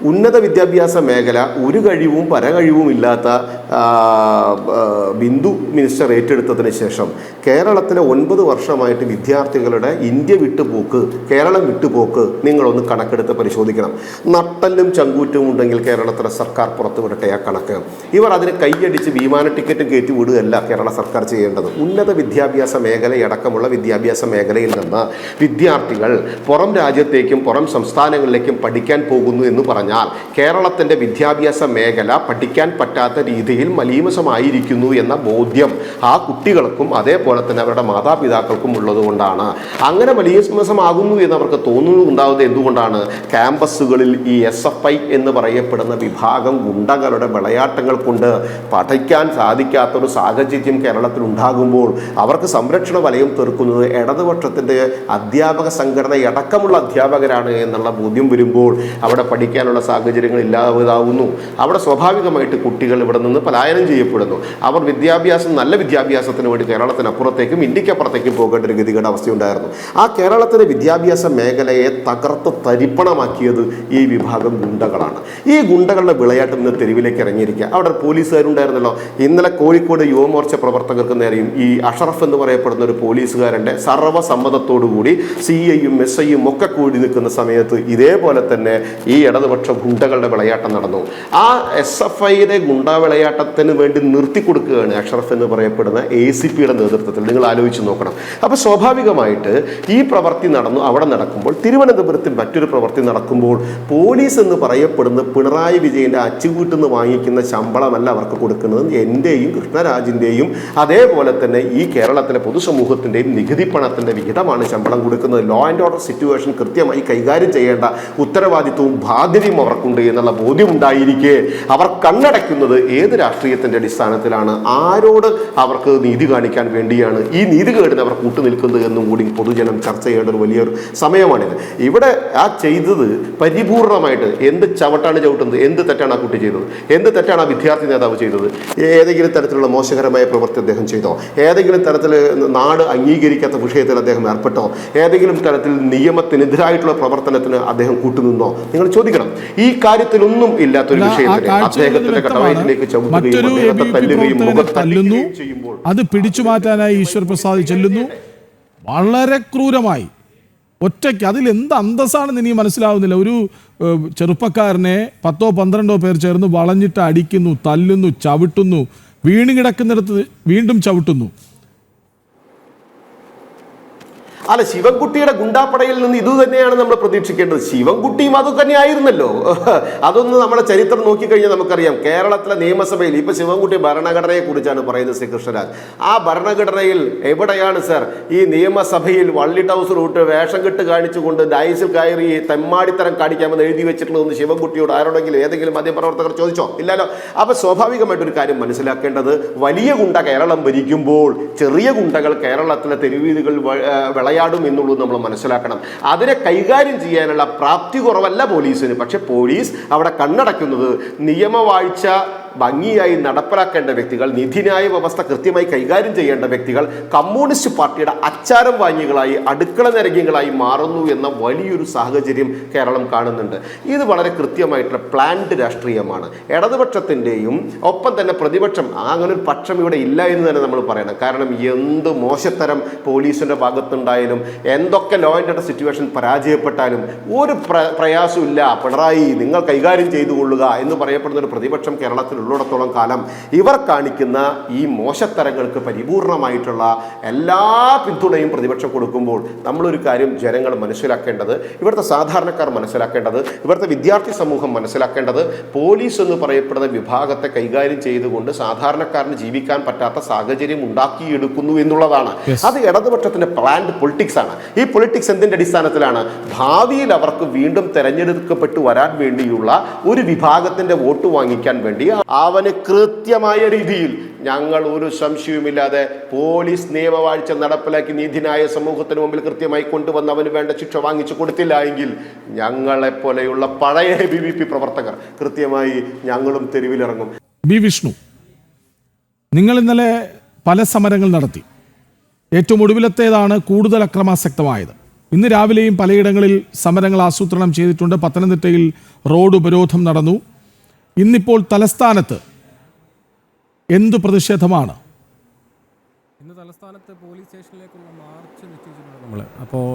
ഉന്നത വിദ്യാഭ്യാസ മേഖല ഒരു കഴിവും പരകഴിവും ഇല്ലാത്ത ബിന്ദു മിനിസ്റ്റർ ഏറ്റെടുത്തതിന് ശേഷം കേരളത്തിലെ 9 വർഷമായിട്ട് വിദ്യാർത്ഥികളുടെ ഇന്ത്യ വിട്ടുപോക്ക്, കേരളം വിട്ടുപോക്ക് നിങ്ങളൊന്ന് കണക്കെടുത്ത് പരിശോധിക്കണം. നട്ടല്ലും ചങ്കൂറ്റും ഉണ്ടെങ്കിൽ കേരളത്തിലെ സർക്കാർ പുറത്തുവിടട്ടെ ആ കണക്ക്. ഇവർ അതിന് കൈയടിച്ച് വിമാന ടിക്കറ്റ് കയറ്റി വിടുകയല്ല കേരള സർക്കാർ ചെയ്യേണ്ടത്. ഉന്നത വിദ്യാഭ്യാസ മേഖലയടക്കമുള്ള വിദ്യാഭ്യാസ മേഖലയിൽ നിന്ന് വിദ്യാർത്ഥികൾ പുറം രാജ്യത്തേക്കും പുറം സംസ്ഥാനങ്ങളിലേക്കും പഠിക്കാൻ പോകുന്നു എന്ന് പറഞ്ഞാൽ കേരളത്തിൻ്റെ വിദ്യാഭ്യാസ മേഖല പഠിക്കാൻ പറ്റാത്ത രീതിയിൽ മലീമസമായിരിക്കുന്നു എന്ന ബോധ്യം ആ കുട്ടികൾക്കും അതേപോലെ തന്നെ അവരുടെ മാതാപിതാക്കൾക്കും ഉള്ളതുകൊണ്ടാണ്. അങ്ങനെ മലീമസമാകുന്നു എന്നവർക്ക് തോന്നുന്നുണ്ടാവുന്നത് എന്തുകൊണ്ടാണ്? ക്യാമ്പസുകളിൽ ഈ SFI എന്ന് പറയപ്പെടുന്ന വിഭാഗം ഗുണ്ടകളുടെ വിളയാട്ടങ്ങൾ കൊണ്ട് പഠിക്കാൻ സാധിക്കാത്തൊരു സാഹചര്യം കേരളത്തിൽ ഉണ്ടാകുമ്പോൾ അവർക്ക് സംരക്ഷണ വലയം തീർക്കുന്നത് ഇടതുപക്ഷത്തിൻ്റെ അധ്യാപക സംഘടനയടക്കമുള്ള അധ്യാപകരാണ് എന്നുള്ള ബോധ്യം വരുമ്പോൾ അവിടെ പഠിക്കാനുള്ള സാഹചര്യങ്ങൾ ഇല്ലാതാവുന്നു. അവിടെ സ്വാഭാവികമായിട്ട് കുട്ടികൾ ഇവിടെ നിന്ന് പലായനം ചെയ്യപ്പെടുന്നു. അവർ നല്ല വിദ്യാഭ്യാസത്തിന് വേണ്ടി കേരളത്തിനപ്പുറത്തേക്കും ഇന്ത്യക്കപ്പുറത്തേക്കും പോകേണ്ട ഒരു ഗതികേട് അവസ്ഥയുണ്ടായിരുന്നു. ആ കേരളത്തിലെ വിദ്യാഭ്യാസ മേഖലയെ തകർത്ത് തരിപ്പണമാക്കിയത് ഈ വിഭാഗം ഗുണ്ടകളാണ്. ഈ ഗുണ്ടകളുടെ വിളയാട്ടം ഇന്ന് തെരുവിലേക്ക് ഇറങ്ങിയിരിക്കുക. അവിടെ പോലീസുകാരുണ്ടായിരുന്നല്ലോ. ഇന്നലെ കോഴിക്കോട് യുവമോർച്ച പ്രവർത്തകർക്ക് നേരെയും ഈ അഷറഫ് എന്ന് പറയപ്പെടുന്ന ഒരു പോലീസുകാരൻ്റെ സർവ്വസമ്മതത്തോടുകൂടി CIയും SIയും ഒക്കെ കൂടി നിൽക്കുന്ന സമയത്ത് ഇതേപോലെ തന്നെ ഈ ഇടതുപക്ഷ ഗുണ്ടകളുടെ വിളയാട്ടം നടന്നു. ആ SFIയുടെ ഗുണ്ടാ വിളയാട്ടത്തിന് വേണ്ടി നിർത്തിക്കൊടുക്കുകയാണ് അഷറഫ് എന്ന് പറയപ്പെടുന്ന ACPയുടെ നേതൃത്വത്തിൽ. നിങ്ങൾ ആലോചിച്ച് നോക്കണം. അപ്പോൾ സ്വാഭാവികമായിട്ട് ഈ പ്രവൃത്തി അവിടെ നടക്കുമ്പോൾ തിരുവനന്തപുരത്തിൽ മറ്റൊരു പ്രവൃത്തി നടക്കുമ്പോൾ പോലീസ് എന്ന് പറയപ്പെടുന്നത് പിണറായി വിജയൻ്റെ അച്ചുവീട്ടിൽ നിന്ന് വാങ്ങിക്കുന്ന ശമ്പളമല്ല അവർക്ക് കൊടുക്കുന്നത്. എൻ്റെയും കൃഷ്ണരാജിൻ്റെയും അതേപോലെ തന്നെ ഈ കേരളത്തിലെ പൊതുസമൂഹത്തിൻ്റെയും നികുതി പണത്തിൻ്റെ വിഹിതമാണ് ശമ്പളം കൊടുക്കുന്നത്. ലോ ആൻഡ് ഓർഡർ സിറ്റുവേഷൻ കൃത്യമായി കൈകാര്യം ചെയ്യേണ്ട ഉത്തരവാദിത്വവും ബാധ്യതയും സാഹചര്യം അവർക്കുണ്ട് എന്നുള്ള ബോധ്യമുണ്ടായിരിക്കെ അവർ കണ്ണടയ്ക്കുന്നത് ഏത് രാഷ്ട്രീയത്തിന്റെ അടിസ്ഥാനത്തിലാണ്, ആരോട് അവർക്ക് നീതി കാണിക്കാൻ വേണ്ടിയാണ് ഈ നീതികേടിന് അവർ കൂട്ടുനിൽക്കുന്നത് എന്നും കൂടി പൊതുജനം ചർച്ച ചെയ്യേണ്ട ഒരു വലിയൊരു സമയമാണിത്. ഇവിടെ ആ ചെയ്തത് പരിപൂർണമായിട്ട് എന്ത് ചവിട്ടാണ് ചവിട്ടുന്നത്, എന്ത് തെറ്റാണ് ആ കുട്ടി ചെയ്തത്, എന്ത് തെറ്റാണ് ആ വിദ്യാർത്ഥി നേതാവ് ചെയ്തത്, ഏതെങ്കിലും തരത്തിലുള്ള മോശകരമായ പ്രവൃത്തി അദ്ദേഹം ചെയ്തോ, ഏതെങ്കിലും തരത്തിൽ നാട് അംഗീകരിക്കാത്ത വിഷയത്തിൽ അദ്ദേഹം ഏർപ്പെട്ടോ, ഏതെങ്കിലും തരത്തിൽ നിയമത്തിനെതിരായിട്ടുള്ള പ്രവർത്തനത്തിന് അദ്ദേഹം കൂട്ടുനിന്നോ, നിങ്ങൾ ചോദിക്കണം. ഈ കാര്യത്തിലൊന്നും ഇല്ലാത്തൊരു വിഷയത്തിൽ അദ്ദേഹത്തിന്റെ കടവയറ്റിലേക്ക് ചവിട്ടുകയും അദ്ദേഹത്തെ തല്ലുകയും മുഖത്തല്ലുന്നു ചെയ്യുമ്പോൾ അത് പിടിച്ചു മാറ്റാനായി ഈശ്വർ പ്രസാദ് ചെല്ലുന്നു. വളരെ ക്രൂരമായി ഒറ്റയ്ക്ക്. അതിൽ എന്ത് അന്തസ്സാണെന്ന് ഇനി മനസ്സിലാവുന്നില്ല. ഒരു ചെറുപ്പക്കാരനെ 10-12 പേർ ചേർന്ന് വളഞ്ഞിട്ട് അടിക്കുന്നു, തല്ലുന്നു, ചവിട്ടുന്നു, വീണ് കിടക്കുന്നിടത്ത് വീണ്ടും ചവിട്ടുന്നു. അല്ല, ശിവൻകുട്ടിയുടെ ഗുണ്ടാപ്പടയിൽ നിന്ന് ഇത് തന്നെയാണ് നമ്മൾ പ്രതീക്ഷിക്കേണ്ടത്. ശിവൻകുട്ടിയും അത് തന്നെ ആയിരുന്നല്ലോ. അതൊന്ന് നമ്മുടെ ചരിത്രം നോക്കിക്കഴിഞ്ഞാൽ നമുക്കറിയാം. കേരളത്തിലെ നിയമസഭയിൽ ഇപ്പൊ ശിവൻകുട്ടി ഭരണഘടനയെ കുറിച്ചാണ് പറയുന്നത് ശ്രീ കൃഷ്ണരാജ്. ആ ഭരണഘടനയിൽ എവിടെയാണ് സർ ഈ നിയമസഭയിൽ വള്ളിട്ട് ഹൗസ് റൂട്ട് വേഷം കെട്ട് കാണിച്ചുകൊണ്ട് ഡൈസിൽ കയറി തെമ്മാടിത്തരം കാണിക്കാമെന്ന് എഴുതി വെച്ചിട്ടുള്ളതെന്ന് ശിവൻകുട്ടിയോട് ആരോടെങ്കിലും ഏതെങ്കിലും മാധ്യമപ്രവർത്തകർ ചോദിച്ചോ? ഇല്ലല്ലോ. അപ്പൊ സ്വാഭാവികമായിട്ടൊരു കാര്യം മനസ്സിലാക്കേണ്ടത്, വലിയ ഗുണ്ട കേരളം ഭരിക്കുമ്പോൾ ചെറിയ ഗുണ്ടകൾ കേരളത്തിലെ തെരുവീതികൾ വിളയാടും എന്നുള്ളത് നമ്മൾ മനസ്സിലാക്കണം. അതിനെ കൈകാര്യം ചെയ്യാനുള്ള പ്രാപ്തി കുറവല്ല പോലീസിന്. പക്ഷെ പോലീസ് അവിടെ കണ്ണടയ്ക്കുന്നത് നിയമവാഴ്ച ഭംഗിയായി നടപ്പിലാക്കേണ്ട വ്യക്തികൾ, നീതിന്യായ വ്യവസ്ഥ കൃത്യമായി കൈകാര്യം ചെയ്യേണ്ട വ്യക്തികൾ കമ്മ്യൂണിസ്റ്റ് പാർട്ടിയുടെ അച്ചാരം വാങ്ങികളായി, അടുക്കള നിരങ്ങികളായി മാറുന്നു എന്ന വലിയൊരു സാഹചര്യം കേരളം കാണുന്നുണ്ട്. ഇത് വളരെ കൃത്യമായിട്ടുള്ള പ്ലാൻഡ് രാഷ്ട്രീയമാണ്. ഇടതുപക്ഷത്തിൻ്റെയും ഒപ്പം തന്നെ പ്രതിപക്ഷം, അങ്ങനെ ഒരു പക്ഷം ഇവിടെ ഇല്ല എന്ന് തന്നെ നമ്മൾ പറയണം. കാരണം എന്ത് മോശത്തരം പോലീസിൻ്റെ ഭാഗത്തുണ്ടായാലും, എന്തൊക്കെ ലോ ആൻഡ് ഓർഡർ സിറ്റുവേഷൻ പരാജയപ്പെട്ടാലും ഒരു പ്രയാസവും ഇല്ല, പിണറായി നിങ്ങൾ കൈകാര്യം ചെയ്തു കൊള്ളുക എന്ന് പറയപ്പെടുന്ന ഒരു പ്രതിപക്ഷം കേരളത്തിൽ ഉള്ളിടത്തോളം കാലം ഇവർ കാണിക്കുന്ന ഈ മോശത്തരങ്ങൾക്ക് പരിപൂർണമായിട്ടുള്ള എല്ലാ പിന്തുണയും പ്രതിപക്ഷം കൊടുക്കുമ്പോൾ നമ്മളൊരു കാര്യം ജനങ്ങൾ മനസ്സിലാക്കേണ്ടത്, ഇവിടുത്തെ സാധാരണക്കാർ മനസ്സിലാക്കേണ്ടത്, ഇവിടുത്തെ വിദ്യാർത്ഥി സമൂഹം മനസ്സിലാക്കേണ്ടത്, പോലീസ് എന്ന് പറയപ്പെടുന്ന വിഭാഗത്തെ കൈകാര്യം ചെയ്തുകൊണ്ട് സാധാരണക്കാരന് ജീവിക്കാൻ പറ്റാത്ത സാഹചര്യം ഉണ്ടാക്കിയെടുക്കുന്നു എന്നുള്ളതാണ്. അത് ഇടതുപക്ഷത്തിന്റെ പ്ലാൻഡ് പൊളിറ്റിക്സ് ആണ്. ഈ പൊളിറ്റിക്സ് എന്തിന്റെ അടിസ്ഥാനത്തിലാണ്? ഭാവിയിൽ അവർക്ക് വീണ്ടും തെരഞ്ഞെടുക്കപ്പെട്ടു വരാൻ വേണ്ടിയുള്ള ഒരു വിഭാഗത്തിന്റെ വോട്ട് വാങ്ങിക്കാൻ വേണ്ടി അവന് കൃത്യമായ രീതിയിൽ, ഞങ്ങൾ ഒരു സംശയവുമില്ലാതെ പോലീസ് നിയമവാഴ്ച നടപ്പിലാക്കി നീതിന്യായ സമൂഹത്തിന് മുമ്പിൽ കൃത്യമായി കൊണ്ടുവന്ന് അവന് വേണ്ട ശിക്ഷ വാങ്ങിച്ചു കൊടുത്തില്ല എങ്കിൽ ഞങ്ങളെപ്പോലെയുള്ള പഴയ ABVP പ്രവർത്തകർ കൃത്യമായി ഞങ്ങളും തെരുവിലിറങ്ങും. ബി വിഷ്ണു, നിങ്ങൾ ഇന്നലെ പല സമരങ്ങൾ നടത്തി. ഏറ്റവും ഒടുവിലത്തേതാണ് കൂടുതൽ അക്രമാസക്തമായത്. ഇന്ന് രാവിലെയും പലയിടങ്ങളിൽ സമരങ്ങൾ ആസൂത്രണം ചെയ്തിട്ടുണ്ട്. പത്തനംതിട്ടയിൽ റോഡ് ഉപരോധം നടന്നു. ഇന്നിപ്പോൾ തലസ്ഥാനത്ത് എന്ത് പ്രതിഷേധമാണ്? ഇന്ന് തലസ്ഥാനത്ത് പോലീസ് സ്റ്റേഷനിലേക്കുള്ള മാർച്ച് നിശ്ചയിച്ചിട്ടുണ്ട് നമ്മൾ. അപ്പോൾ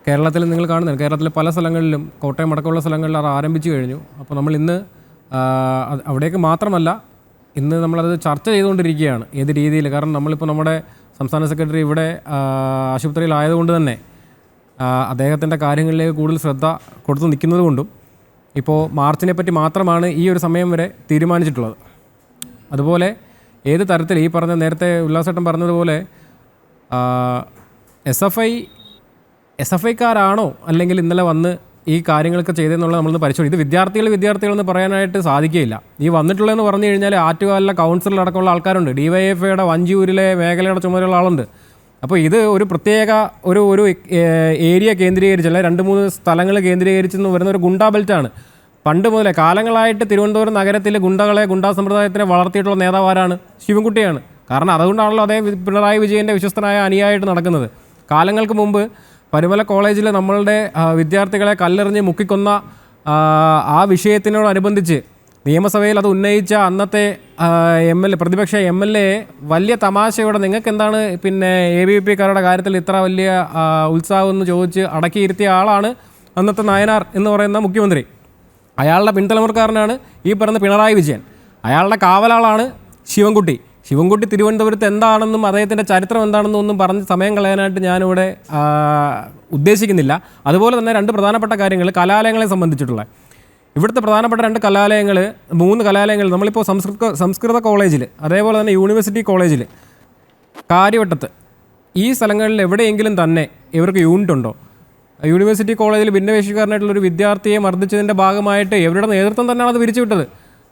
കേരളത്തിൽ നിങ്ങൾ കാണുന്നത്, കേരളത്തിലെ പല സ്ഥലങ്ങളിലും, കോട്ടയം അടക്കമുള്ള സ്ഥലങ്ങളിൽ അത് ആരംഭിച്ചു കഴിഞ്ഞു. അപ്പോൾ നമ്മൾ ഇന്ന് അവിടേക്ക് മാത്രമല്ല, ഇന്ന് നമ്മളത് ചർച്ച ചെയ്തുകൊണ്ടിരിക്കുകയാണ് ഏത് രീതിയിൽ. കാരണം നമ്മളിപ്പോൾ നമ്മുടെ സംസ്ഥാന സെക്രട്ടറി ഇവിടെ ആശുപത്രിയിലായതുകൊണ്ട് തന്നെ അദ്ദേഹത്തിൻ്റെ കാര്യങ്ങളിലേക്ക് കൂടുതൽ ശ്രദ്ധ കൊടുത്തു നിൽക്കുന്നത് കൊണ്ടും ഇപ്പോൾ മാർച്ചിനെ പറ്റി മാത്രമാണ് ഈ ഒരു സമയം വരെ തീരുമാനിച്ചിട്ടുള്ളത്. അതുപോലെ ഏത് തരത്തിൽ ഈ പറഞ്ഞ നേരത്തെ ഉല്ലാസേട്ടൻ പറഞ്ഞതുപോലെ എസ് എഫ് ഐക്കാരാണോ അല്ലെങ്കിൽ ഇന്നലെ വന്ന് ഈ കാര്യങ്ങളൊക്കെ ചെയ്തതെന്നുള്ളത് നമ്മളൊന്ന് പരിശോധിക്കും. ഇത് വിദ്യാർത്ഥികളെന്ന് പറയാനായിട്ട് സാധിക്കുകയില്ല. ഈ വന്നിട്ടുള്ളതെന്ന് പറഞ്ഞു കഴിഞ്ഞാൽ ആറ്റുകാലിലെ കൗൺസിലടക്കമുള്ള ആൾക്കാരുണ്ട്, DYFIയുടെ വഞ്ചിയൂരിലെ മേഖലയുടെ ചുമതലയുള്ള ആളുണ്ട്. അപ്പോൾ ഇത് ഒരു പ്രത്യേക ഒരു ഏരിയ കേന്ദ്രീകരിച്ച്, അല്ലെ 2-3 സ്ഥലങ്ങൾ കേന്ദ്രീകരിച്ചെന്ന് വരുന്ന ഒരു ഗുണ്ടാ ബെൽറ്റാണ്. പണ്ട് മുതലേ കാലങ്ങളായിട്ട് തിരുവനന്തപുരം നഗരത്തിലെ ഗുണ്ടാ സമ്പ്രദായത്തിനെ വളർത്തിയിട്ടുള്ള നേതാവ് ആരാണ്? ശിവൻകുട്ടിയാണ്. കാരണം അതുകൊണ്ടാണല്ലോ അതേ പിണറായി വിജയൻ്റെ വിശ്വസ്തനായ അനുയായിട്ട് നടക്കുന്നത്. കാലങ്ങൾക്ക് മുമ്പ് പരുമല കോളേജിൽ നമ്മളുടെ വിദ്യാർത്ഥികളെ കല്ലെറിഞ്ഞ് മുക്കിക്കൊന്ന ആ വിഷയത്തിനോടനുബന്ധിച്ച് നിയമസഭയിൽ അത് ഉന്നയിച്ച അന്നത്തെ പ്രതിപക്ഷ MLA വലിയ തമാശയോടെ നിങ്ങൾക്ക് എന്താണ് പിന്നെ ABVPക്കാരുടെ കാര്യത്തിൽ ഇത്ര വലിയ ഉത്സാഹം എന്ന് ചോദിച്ച് അടക്കിയിരുത്തിയ ആളാണ് അന്നത്തെ നായനാർ എന്ന് പറയുന്ന മുഖ്യമന്ത്രി. അയാളുടെ പിൻതലമുറക്കാരനാണ് ഈ പറയുന്ന പിണറായി വിജയൻ. അയാളുടെ കാവലാളാണ് ശിവൻകുട്ടി തിരുവനന്തപുരത്ത് എന്താണെന്നും അദ്ദേഹത്തിൻ്റെ ചരിത്രം എന്താണെന്നും ഒന്നും പറഞ്ഞ് സമയം കളയാനായിട്ട് ഞാനിവിടെ ഉദ്ദേശിക്കുന്നില്ല. അതുപോലെ തന്നെ 2 പ്രധാനപ്പെട്ട കാര്യങ്ങൾ കലാലയങ്ങളെ സംബന്ധിച്ചിട്ടുള്ള. ഇവിടുത്തെ പ്രധാനപ്പെട്ട 2 കലാലയങ്ങൾ, 3 കലാലയങ്ങൾ, നമ്മളിപ്പോൾ സംസ്കൃത കോളേജിൽ, അതേപോലെ തന്നെ യൂണിവേഴ്സിറ്റി കോളേജിൽ, കാര്യവട്ടത്ത്, ഈ സ്ഥലങ്ങളിൽ എവിടെയെങ്കിലും തന്നെ ഇവർക്ക് യൂണിറ്റ് ഉണ്ടോ? യൂണിവേഴ്സിറ്റി കോളേജിൽ ഭിന്നശേഷിക്കാരനായിട്ടുള്ള ഒരു വിദ്യാർത്ഥിയെ മർദ്ദിച്ചതിൻ്റെ ഭാഗമായിട്ട് ഇവരുടെ നേതൃത്വം തന്നെയാണ് അത് പിരിച്ചുവിട്ടത്.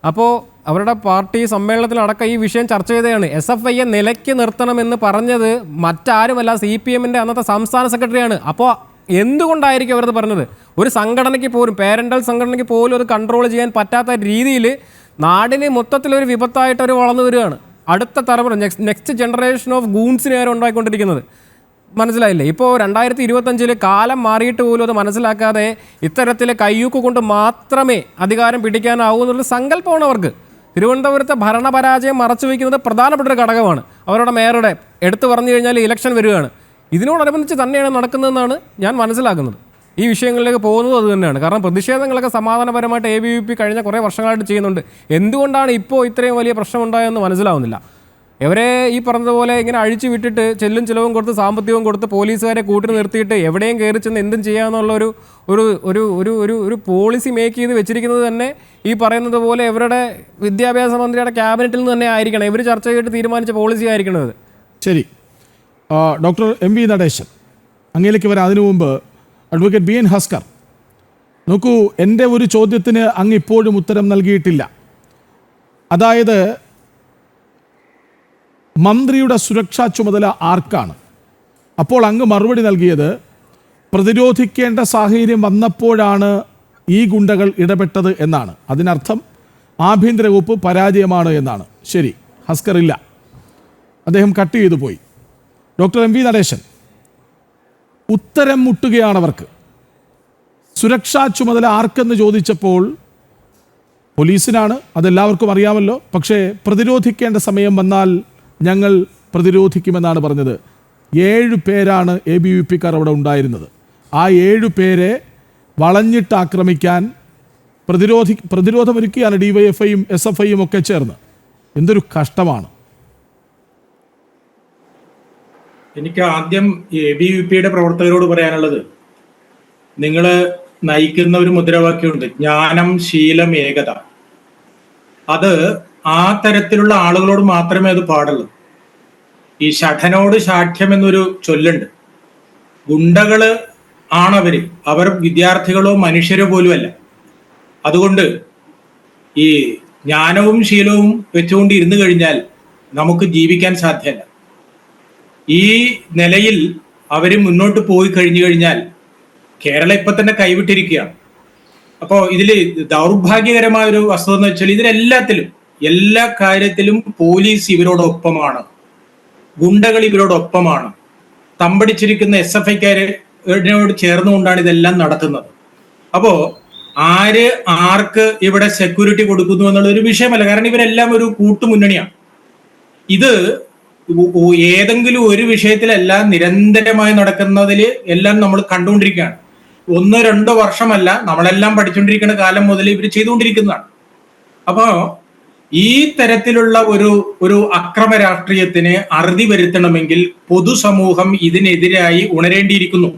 അപ്പോൾ അവരുടെ പാർട്ടി സമ്മേളനത്തിലടക്കം ഈ വിഷയം ചർച്ച ചെയ്തതാണ്. SFIയെ നിലയ്ക്ക് നിർത്തണമെന്ന് പറഞ്ഞത് മറ്റാരുമല്ല, CPMൻ്റെ അന്നത്തെ സംസ്ഥാന സെക്രട്ടറിയാണ്. അപ്പോൾ എന്തുകൊണ്ടായിരിക്കും അവരത് പറഞ്ഞത്? ഒരു സംഘടനയ്ക്ക് പോലും, പേരൻ്റൽ സംഘടനയ്ക്ക് പോലും അത് കൺട്രോൾ ചെയ്യാൻ പറ്റാത്ത രീതിയിൽ നാടിന് മൊത്തത്തിലൊരു വിപത്തായിട്ട് അവർ വളർന്നു വരികയാണ്. അടുത്ത തലമുറ, നെക്സ്റ്റ് ജനറേഷൻ ഓഫ് ഗൂൺസിനെ അവർ ഉണ്ടായിക്കൊണ്ടിരിക്കുന്നത്. മനസ്സിലായില്ലേ? ഇപ്പോൾ 2025 കാലം മാറിയിട്ട് പോലും അത് മനസ്സിലാക്കാതെ ഇത്തരത്തിൽ കയ്യൂക്ക് കൊണ്ട് മാത്രമേ അധികാരം പിടിക്കാനാവൂ എന്നുള്ള സങ്കല്പമാണ് അവർക്ക്. തിരുവനന്തപുരത്തെ ഭരണപരാജയം മറച്ചു വയ്ക്കുന്നത് പ്രധാനപ്പെട്ട ഒരു ഘടകമാണ്. അവരുടെ മേയറുടെ എടുത്തു പറഞ്ഞു കഴിഞ്ഞാൽ ഇലക്ഷൻ വരികയാണ്. ഇതിനോടനുബന്ധിച്ച് തന്നെയാണ് നടക്കുന്നതെന്നാണ് ഞാൻ മനസ്സിലാക്കുന്നത്. ഈ വിഷയങ്ങളിലേക്ക് പോകുന്നത് അത് തന്നെയാണ്. കാരണം പ്രതിഷേധങ്ങളൊക്കെ സമാധാനപരമായിട്ട് ABVP കഴിഞ്ഞ കുറേ വർഷങ്ങളായിട്ട് ചെയ്യുന്നുണ്ട്. എന്തുകൊണ്ടാണ് ഇപ്പോൾ ഇത്രയും വലിയ പ്രശ്നമുണ്ടായതെന്ന് മനസ്സിലാവുന്നില്ല. ഇവരെ ഈ പറഞ്ഞതുപോലെ ഇങ്ങനെ അഴിച്ചു വിട്ടിട്ട് ചെല്ലും ചിലവും കൊടുത്ത് സാമ്പത്തികവും കൊടുത്ത് പോലീസുകാരെ കൂട്ടി നിർത്തിയിട്ട് എവിടെയും കയറി ചെന്ന് എന്തും ചെയ്യാമെന്നുള്ള ഒരു പോളിസി മേക്ക് ചെയ്ത് വെച്ചിരിക്കുന്നത് തന്നെ ഈ പറയുന്നത് പോലെ ഇവരുടെ വിദ്യാഭ്യാസ മന്ത്രിയുടെ ക്യാബിനറ്റിൽ നിന്ന് തന്നെ ആയിരിക്കണം. ഇവർ ചർച്ച ചെയ്തിട്ട് തീരുമാനിച്ച പോളിസി ആയിരിക്കണത്. ശരി, ഡോക്ടർ MV നടേശൻ, അങ്ങയിലേക്ക് വരാം. അതിനു മുമ്പ് അഡ്വക്കേറ്റ് BN ഹസ്കർ, നോക്കൂ, എൻ്റെ ഒരു ചോദ്യത്തിന് അങ്ങ് ഇപ്പോഴും ഉത്തരം നൽകിയിട്ടില്ല. അതായത് മന്ത്രിയുടെ സുരക്ഷാ ചുമതല ആർക്കാണ്? അപ്പോൾ അങ്ങ് മറുപടി നൽകിയത് പ്രതിരോധിക്കേണ്ട സാഹചര്യം വന്നപ്പോഴാണ് ഈ ഗുണ്ടകൾ ഇടപെട്ടത് എന്നാണ്. അതിനർത്ഥം ആഭ്യന്തര വകുപ്പ് പരാജയമാണ് എന്നാണ്. ശരി, ഹസ്കർ ഇല്ല, അദ്ദേഹം കട്ട് ചെയ്തു പോയി. ഡോക്ടർ MV നടേശൻ, ഉത്തരം മുട്ടുകയാണവർക്ക്. സുരക്ഷാ ചുമതല ആർക്കെന്ന് ചോദിച്ചപ്പോൾ പോലീസിനാണ്, അതെല്ലാവർക്കും അറിയാമല്ലോ. പക്ഷേ പ്രതിരോധിക്കേണ്ട സമയം വന്നാൽ ഞങ്ങൾ പ്രതിരോധിക്കുമെന്നാണ് പറഞ്ഞത്. 7 പേരാണ് ABVPക്കാർ അവിടെ ഉണ്ടായിരുന്നത്. ആ 7 പേരെ വളഞ്ഞിട്ട് ആക്രമിക്കാൻ പ്രതിരോധമൊരുക്കിയാണ് DYFIയും SFIയും ഒക്കെ ചേർന്ന്. എന്തൊരു കഷ്ടമാണ്. എനിക്ക് ആദ്യം ABVPയുടെ പ്രവർത്തകരോട് പറയാനുള്ളത്, നിങ്ങൾ നയിക്കുന്ന ഒരു മുദ്രാവാക്യമുണ്ട്, ജ്ഞാനം ശീലം ഏകത. അത് ആ തരത്തിലുള്ള ആളുകളോട് മാത്രമേ അത് പാടുള്ളൂ. ഈ ഷഠനോട് ശാഠ്യം എന്നൊരു ചൊല്ലുണ്ട്. ഗുണ്ടകള് ആണവര്, അവർ വിദ്യാർത്ഥികളോ മനുഷ്യരോ പോലും അല്ല. അതുകൊണ്ട് ഈ ജ്ഞാനവും ശീലവും വെച്ചുകൊണ്ട് ഇരുന്നു കഴിഞ്ഞാൽ നമുക്ക് ജീവിക്കാൻ സാധ്യമല്ല. ഈ നിലയിൽ അവര് മുന്നോട്ട് പോയി കഴിഞ്ഞു കഴിഞ്ഞാൽ കേരളം ഇപ്പൊ തന്നെ കൈവിട്ടിരിക്കുകയാണ്. അപ്പോ ഇതില് ദൗർഭാഗ്യകരമായ ഒരു വസ്തുത എന്ന് വെച്ചാൽ ഇതിലെല്ലാത്തിലും, എല്ലാ കാര്യത്തിലും പോലീസ് ഇവരോടൊപ്പമാണ്, ഗുണ്ടകൾ ഇവരോടൊപ്പമാണ്, തമ്പടിച്ചിരിക്കുന്ന SFIക്കാരോട് ചേർന്നുകൊണ്ടാണ് ഇതെല്ലാം നടത്തുന്നത്. അപ്പോ ആര് ആർക്ക് ഇവിടെ സെക്യൂരിറ്റി കൊടുക്കുന്നു എന്നുള്ള ഒരു വിഷയമല്ല. കാരണം ഇവരെല്ലാം ഒരു കൂട്ടുമുന്നണിയാണ്. ഇത് ഏതെങ്കിലും ഒരു വിഷയത്തിലല്ല, നിരന്തരമായി നടക്കുന്നതിൽ എല്ലാം നമ്മൾ കണ്ടുകൊണ്ടിരിക്കുകയാണ്. 1-2 വർഷമല്ല, നമ്മളെല്ലാം പഠിച്ചുകൊണ്ടിരിക്കുന്ന കാലം മുതൽ ഇവർ ചെയ്തുകൊണ്ടിരിക്കുന്നതാണ്. അപ്പോ ഈ തരത്തിലുള്ള ഒരു അക്രമ രാഷ്ട്രീയത്തിന് അറുതി വരുത്തണമെങ്കിൽ പൊതുസമൂഹം ഇതിനെതിരായി ഉണരേണ്ടിയിരിക്കുന്നു.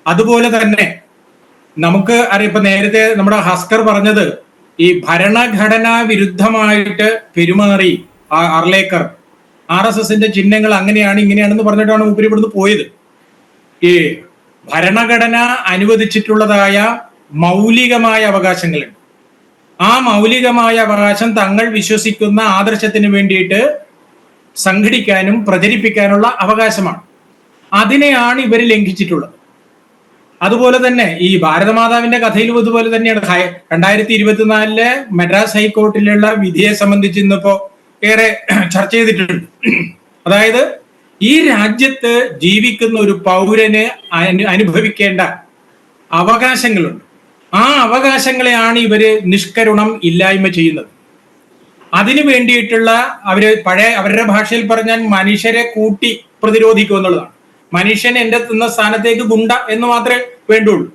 അതുപോലെ തന്നെ നമുക്ക് അറിയാം, ഇപ്പൊ നേരത്തെ നമ്മുടെ ഹസ്കർ പറഞ്ഞത് ഈ ഭരണഘടനാ വിരുദ്ധമായിട്ട് പെരുമാറി അർലേക്കർ, RSSന്റെ ചിഹ്നങ്ങൾ അങ്ങനെയാണ് ഇങ്ങനെയാണെന്ന് പറഞ്ഞിട്ടാണ് മൂപ്പര് ഇവിടുന്ന് പോയത്. ഈ ഭരണഘടന അനുവദിച്ചിട്ടുള്ളതായ മൗലികമായ അവകാശങ്ങളുണ്ട്. ആ മൗലികമായ അവകാശം തങ്ങൾ വിശ്വസിക്കുന്ന ആദർശത്തിന് വേണ്ടിയിട്ട് സംഘടിക്കാനും പ്രചരിപ്പിക്കാനുള്ള അവകാശമാണ്. അതിനെയാണ് ഇവർ ലംഘിച്ചിട്ടുള്ളത്. അതുപോലെ തന്നെ ഈ ഭാരതമാതാവിന്റെ കഥയിലും ഇതുപോലെ തന്നെയാണ്. 2024 മദ്രാസ് ഹൈക്കോർട്ടിലുള്ള വിധിയെ സംബന്ധിച്ച് ഇന്നിപ്പോ ഏറെ ചർച്ച ചെയ്തിട്ടുണ്ട്. അതായത് ഈ രാജ്യത്ത് ജീവിക്കുന്ന ഒരു പൗരന് അനുഭവിക്കേണ്ട അവകാശങ്ങളുണ്ട്. ആ അവകാശങ്ങളെയാണ് ഇവര് നിഷ്കരുണം ഇല്ലായ്മ ചെയ്യുന്നത്. അതിനു വേണ്ടിയിട്ടുള്ള അവരുടെ ഭാഷയിൽ പറഞ്ഞാൽ മനുഷ്യരെ കൂട്ടി പ്രതിരോധിക്കുക എന്നുള്ളതാണ്. മനുഷ്യൻ എന്റെ തിന്ന സ്ഥാനത്തേക്ക് ഗുണ്ട എന്ന് മാത്രമേ വേണ്ടുള്ളൂ.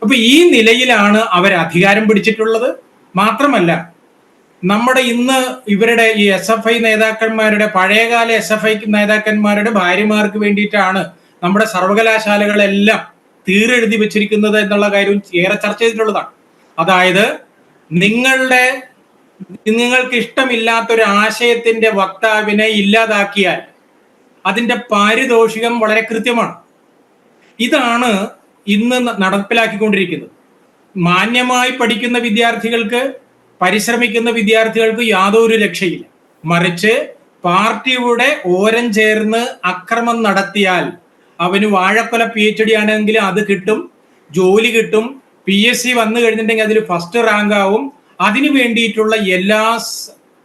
അപ്പൊ ഈ നിലയിലാണ് അവർ അധികാരം പിടിച്ചിട്ടുള്ളത്. മാത്രമല്ല, നമ്മുടെ ഇന്ന് ഇവരുടെ ഈ SFI നേതാക്കന്മാരുടെ, പഴയകാല SFI നേതാക്കന്മാരുടെ ഭാര്യമാർക്ക് വേണ്ടിയിട്ടാണ് നമ്മുടെ സർവകലാശാലകളെല്ലാം തീരെഴുതി വെച്ചിരിക്കുന്നത് എന്നുള്ള കാര്യം ഏറെ ചർച്ച ചെയ്തിട്ടുള്ളതാണ്. അതായത് നിങ്ങൾക്ക് ഇഷ്ടമില്ലാത്തൊരു ആശയത്തിന്റെ വക്താവിനെ ഇല്ലാതാക്കിയാൽ അതിന്റെ പാരിതോഷികം വളരെ കൃത്യമാണ്. ഇതാണ് ഇന്ന് നടപ്പിലാക്കിക്കൊണ്ടിരിക്കുന്നത്. മാന്യമായി പഠിക്കുന്ന വിദ്യാർത്ഥികൾക്ക്, പരിശ്രമിക്കുന്ന വിദ്യാർത്ഥികൾക്ക് യാതൊരു രക്ഷയില്ല. മറിച്ച് പാർട്ടിയുടെ ഓരം ചേർന്ന് അക്രമം നടത്തിയാൽ അവന് വാഴക്കൊല PhD ആണെങ്കിൽ അത് കിട്ടും, ജോലി കിട്ടും, PSC വന്നു കഴിഞ്ഞിട്ടുണ്ടെങ്കിൽ അതിൽ ഫസ്റ്റ് റാങ്ക് ആവും. അതിനു വേണ്ടിയിട്ടുള്ള എല്ലാ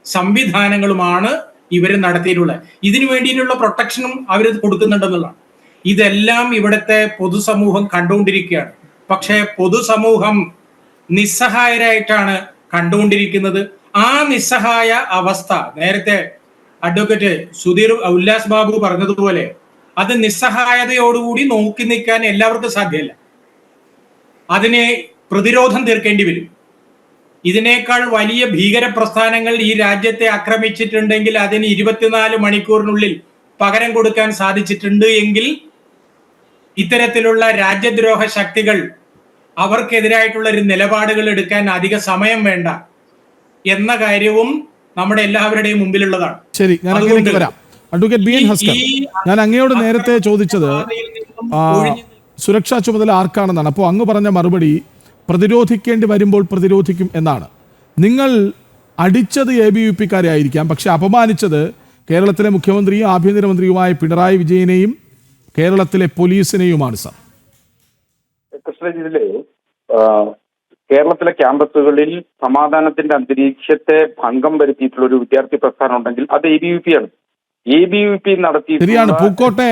സംവിധാനങ്ങളുമാണ് ഇവർ നടത്തിയിട്ടുള്ളത്. ഇതിനു വേണ്ടിയിട്ടുള്ള പ്രൊട്ടക്ഷനും അവർ കൊടുക്കുന്നുണ്ടെന്നുള്ളതാണ്. ഇതെല്ലാം ഇവിടുത്തെ പൊതുസമൂഹം കണ്ടുകൊണ്ടിരിക്കുകയാണ്. പക്ഷേ പൊതുസമൂഹം നിസ്സഹായരായിട്ടാണ് കണ്ടുകൊണ്ടിരിക്കുന്നത്. ആ നിസ്സഹായ അവസ്ഥ നേരത്തെ അഡ്വക്കേറ്റ് ഉല്ലാസ് ബാബു പറഞ്ഞതുപോലെ അത് നിസ്സഹായതയോടുകൂടി നോക്കി നിൽക്കാൻ എല്ലാവർക്കും സാധ്യമല്ല. അതിനെ പ്രതിരോധം തീർക്കേണ്ടി വരും. ഇതിനേക്കാൾ വലിയ ഭീകര പ്രസ്ഥാനങ്ങൾ ഈ രാജ്യത്തെ ആക്രമിച്ചിട്ടുണ്ടെങ്കിൽ അതിന് 24 മണിക്കൂറിനുള്ളിൽ പകരം കൊടുക്കാൻ സാധിച്ചിട്ടുണ്ട് എങ്കിൽ ഇത്തരത്തിലുള്ള രാജ്യദ്രോഹ ശക്തികൾ അവർക്കെതിരായിട്ടുള്ള ഒരു നിലപാടുകൾ എടുക്കാൻ അധിക സമയം വേണ്ട എന്ന കാര്യവും നമ്മുടെ എല്ലാവരുടെയും മുമ്പിലുള്ളതാണ്. ശരി, ഞാൻ അങ്ങേക്ക് വരാം. അഡ്വക്കേറ്റ് BN ഹസ്കർ, ഞാൻ അങ്ങയോട് നേരത്തെ ചോദിച്ചത് സുരക്ഷാ ചുമതല ആർക്കാണെന്നാണ്. അപ്പോൾ അങ്ങ് പറഞ്ഞ മറുപടി പ്രതിരോധിക്കേണ്ടി വരുമ്പോൾ പ്രതിരോധിക്കും എന്നാണ്. നിങ്ങൾ അടിച്ചത് ABVP-ക്കാരെ ആയിരിക്കാം, പക്ഷെ അപമാനിച്ചത് കേരളത്തിലെ മുഖ്യമന്ത്രിയും ആഭ്യന്തരമന്ത്രിയുമായ പിണറായി വിജയനെയും കേരളത്തിലെ പോലീസിനെയുമാണ് സാർ. കൃഷ്ണജിതിലെ കേരളത്തിലെ ക്യാമ്പസുകളിൽ സമാധാനത്തിന്റെ അന്തരീക്ഷത്തെ ഭംഗം വരുത്തിയിട്ടുള്ള ഒരു വിദ്യാർത്ഥി പ്രസ്ഥാനം ഉണ്ടെങ്കിൽ അത് ABVP ആണ്. ABVP നടത്തി ശരിയാണ്. പൂക്കോട്ടെ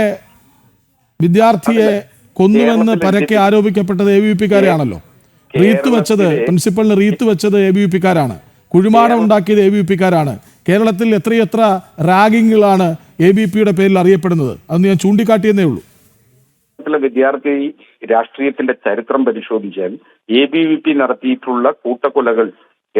വിദ്യാർത്ഥിയെ കൊന്നുവെന്ന് പരക്കെ ആരോപിക്കപ്പെട്ടത് ABVP-ക്കാരെയാണല്ലോ. റീത്ത് വെച്ചത്, പ്രിൻസിപ്പളിന് റീത്ത് വെച്ചത് ABVP-ക്കാരാണ്. കുഴിമാടം ഉണ്ടാക്കിയത് ABVP-ക്കാരാണ്. കേരളത്തിൽ എത്രയെത്ര റാഗിങ്ങുകളാണ് ABVP-യുടെ പേരിൽ അറിയപ്പെടുന്നത്. അതൊന്ന് ഞാൻ ചൂണ്ടിക്കാട്ടിയെന്നേ ഉള്ളൂ. വിദ്യാർത്ഥി രാഷ്ട്രീയത്തിന്റെ ചരിത്രം പരിശോധിച്ചാൽ ABVP നടത്തിയിട്ടുള്ള കൂട്ടക്കൊലകൾ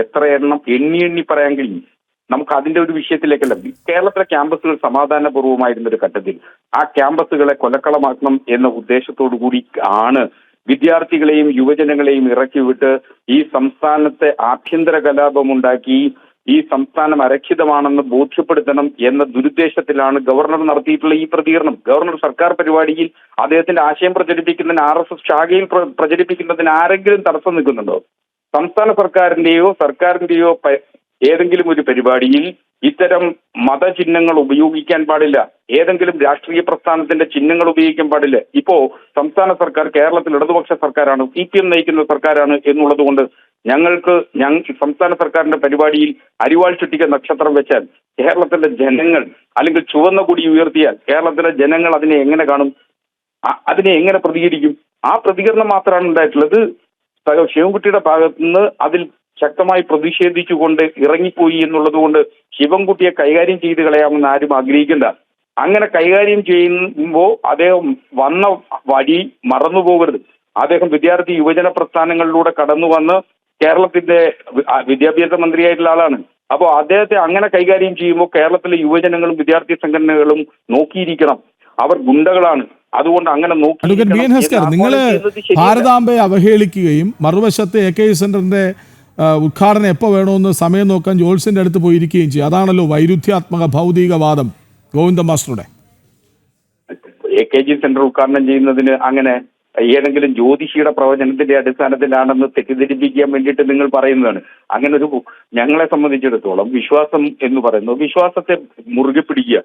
എത്ര എണ്ണം എണ്ണി പറയാൻ കഴിയും. നമുക്ക് അതിന്റെ ഒരു വിഷയത്തിലേക്കല്ല. കേരളത്തിലെ ക്യാമ്പസുകൾ സമാധാനപൂർവ്വമായിരുന്ന ഒരു ഘട്ടത്തിൽ ആ ക്യാമ്പസുകളെ കൊലക്കളമാക്കണം എന്ന ഉദ്ദേശത്തോടു കൂടി ആണ് വിദ്യാർത്ഥികളെയും യുവജനങ്ങളെയും ഇറക്കിവിട്ട് ഈ സംസ്ഥാനത്തെ ആഭ്യന്തര കലാപമുണ്ടാക്കി ഈ സംസ്ഥാനം അരക്ഷിതമാണെന്ന് ബോധ്യപ്പെടുത്തണം എന്ന ദുരുദ്ദേശത്തിലാണ് ഗവർണർ നടത്തിയിട്ടുള്ള ഈ പ്രതികരണം. ഗവർണർ സർക്കാർ പരിപാടിയിൽ അദ്ദേഹത്തിന്റെ ആശയം പ്രചരിപ്പിക്കുന്നതിന് RSS ശാഖയിൽ പ്രചരിപ്പിക്കുന്നതിന് ആരെങ്കിലും തടസ്സം നിൽക്കുന്നുണ്ടോ? സംസ്ഥാന സർക്കാരിന്റെയോ ഏതെങ്കിലും ഒരു പരിപാടിയിൽ ഇത്തരം മതചിഹ്നങ്ങൾ ഉപയോഗിക്കാൻ പാടില്ല. ഏതെങ്കിലും രാഷ്ട്രീയ പ്രസ്ഥാനത്തിന്റെ ചിഹ്നങ്ങൾ ഉപയോഗിക്കാൻ പാടില്ല. ഇപ്പോ സംസ്ഥാന സർക്കാർ കേരളത്തിൽ ഇടതുപക്ഷ സർക്കാരാണ്, CPM നയിക്കുന്ന സർക്കാരാണ് എന്നുള്ളത് കൊണ്ട് സംസ്ഥാന സർക്കാരിന്റെ പരിപാടിയിൽ അരിവാൾ ചുറ്റിക നക്ഷത്രം വെച്ചാൽ കേരളത്തിലെ ജനങ്ങൾ, അല്ലെങ്കിൽ ചുവന്ന കൊടി ഉയർത്തിയാൽ കേരളത്തിലെ ജനങ്ങൾ അതിനെ എങ്ങനെ കാണും? അതിനെ എങ്ങനെ പ്രതികരിക്കും? ആ പ്രതികരണം മാത്രമാണ് ഉണ്ടായിട്ടുള്ളത്. ശിവൻകുട്ടിയുടെ ഭാഗത്തു നിന്ന് അതിൽ ശക്തമായി പ്രതിഷേധിച്ചുകൊണ്ട് ഇറങ്ങിപ്പോയി എന്നുള്ളത് കൊണ്ട് ശിവൻകുട്ടിയെ കൈകാര്യം ചെയ്ത് കളയാമെന്ന് ആരും ആഗ്രഹിക്കണ്ട. അങ്ങനെ കൈകാര്യം ചെയ്യുമ്പോൾ അദ്ദേഹം വന്ന വഴി മറന്നു പോകരുത്. അദ്ദേഹം വിദ്യാർത്ഥി യുവജന പ്രസ്ഥാനങ്ങളിലൂടെ കടന്നു വന്ന് കേരളത്തിന്റെ വിദ്യാഭ്യാസ മന്ത്രിയായിട്ടുള്ള ആളാണ്. അപ്പോൾ അദ്ദേഹത്തെ അങ്ങനെ കൈകാര്യം ചെയ്യുമ്പോൾ കേരളത്തിലെ യുവജനങ്ങളും വിദ്യാർത്ഥി സംഘടനകളും നോക്കിയിരിക്കണം. അവർ ഗുണ്ടകളാണ്. അതുകൊണ്ട് അങ്ങനെ അഡ്വക്കേറ്റ് BN ഹസ്കർ, നിങ്ങൾ ഭാരതാംബയെ അവഹേളിക്കുകയും മറുവശത്തെ AK സെന്ററിന്റെ ഉദ്ഘാടനം എപ്പോൾ വേണമെന്ന് സമയം നോക്കാൻ ജോൾസിന്റെ അടുത്ത് പോയിരിക്കുകയും ചെയ്യും. അതാണല്ലോ വൈരുദ്ധ്യാത്മക ഭൗതികവാദം ഗോവിന്ദ മാസ്റ്ററുടെ. AKG സെന്റർ ഉദ്ഘാടനം ചെയ്യുന്നതിന് അങ്ങനെ ഏതെങ്കിലും ജ്യോതിഷിയുടെ പ്രവചനത്തിന്റെ അടിസ്ഥാനത്തിലാണെന്ന് തെറ്റിദ്ധരിപ്പിക്കാൻ വേണ്ടിയിട്ട് നിങ്ങൾ പറയുന്നതാണ്. അങ്ങനെ ഒരു ഞങ്ങളെ സംബന്ധിച്ചിടത്തോളം വിശ്വാസം എന്ന് പറയുന്നത് വിശ്വാസത്തെ മുറുകെ പിടിക്കുക,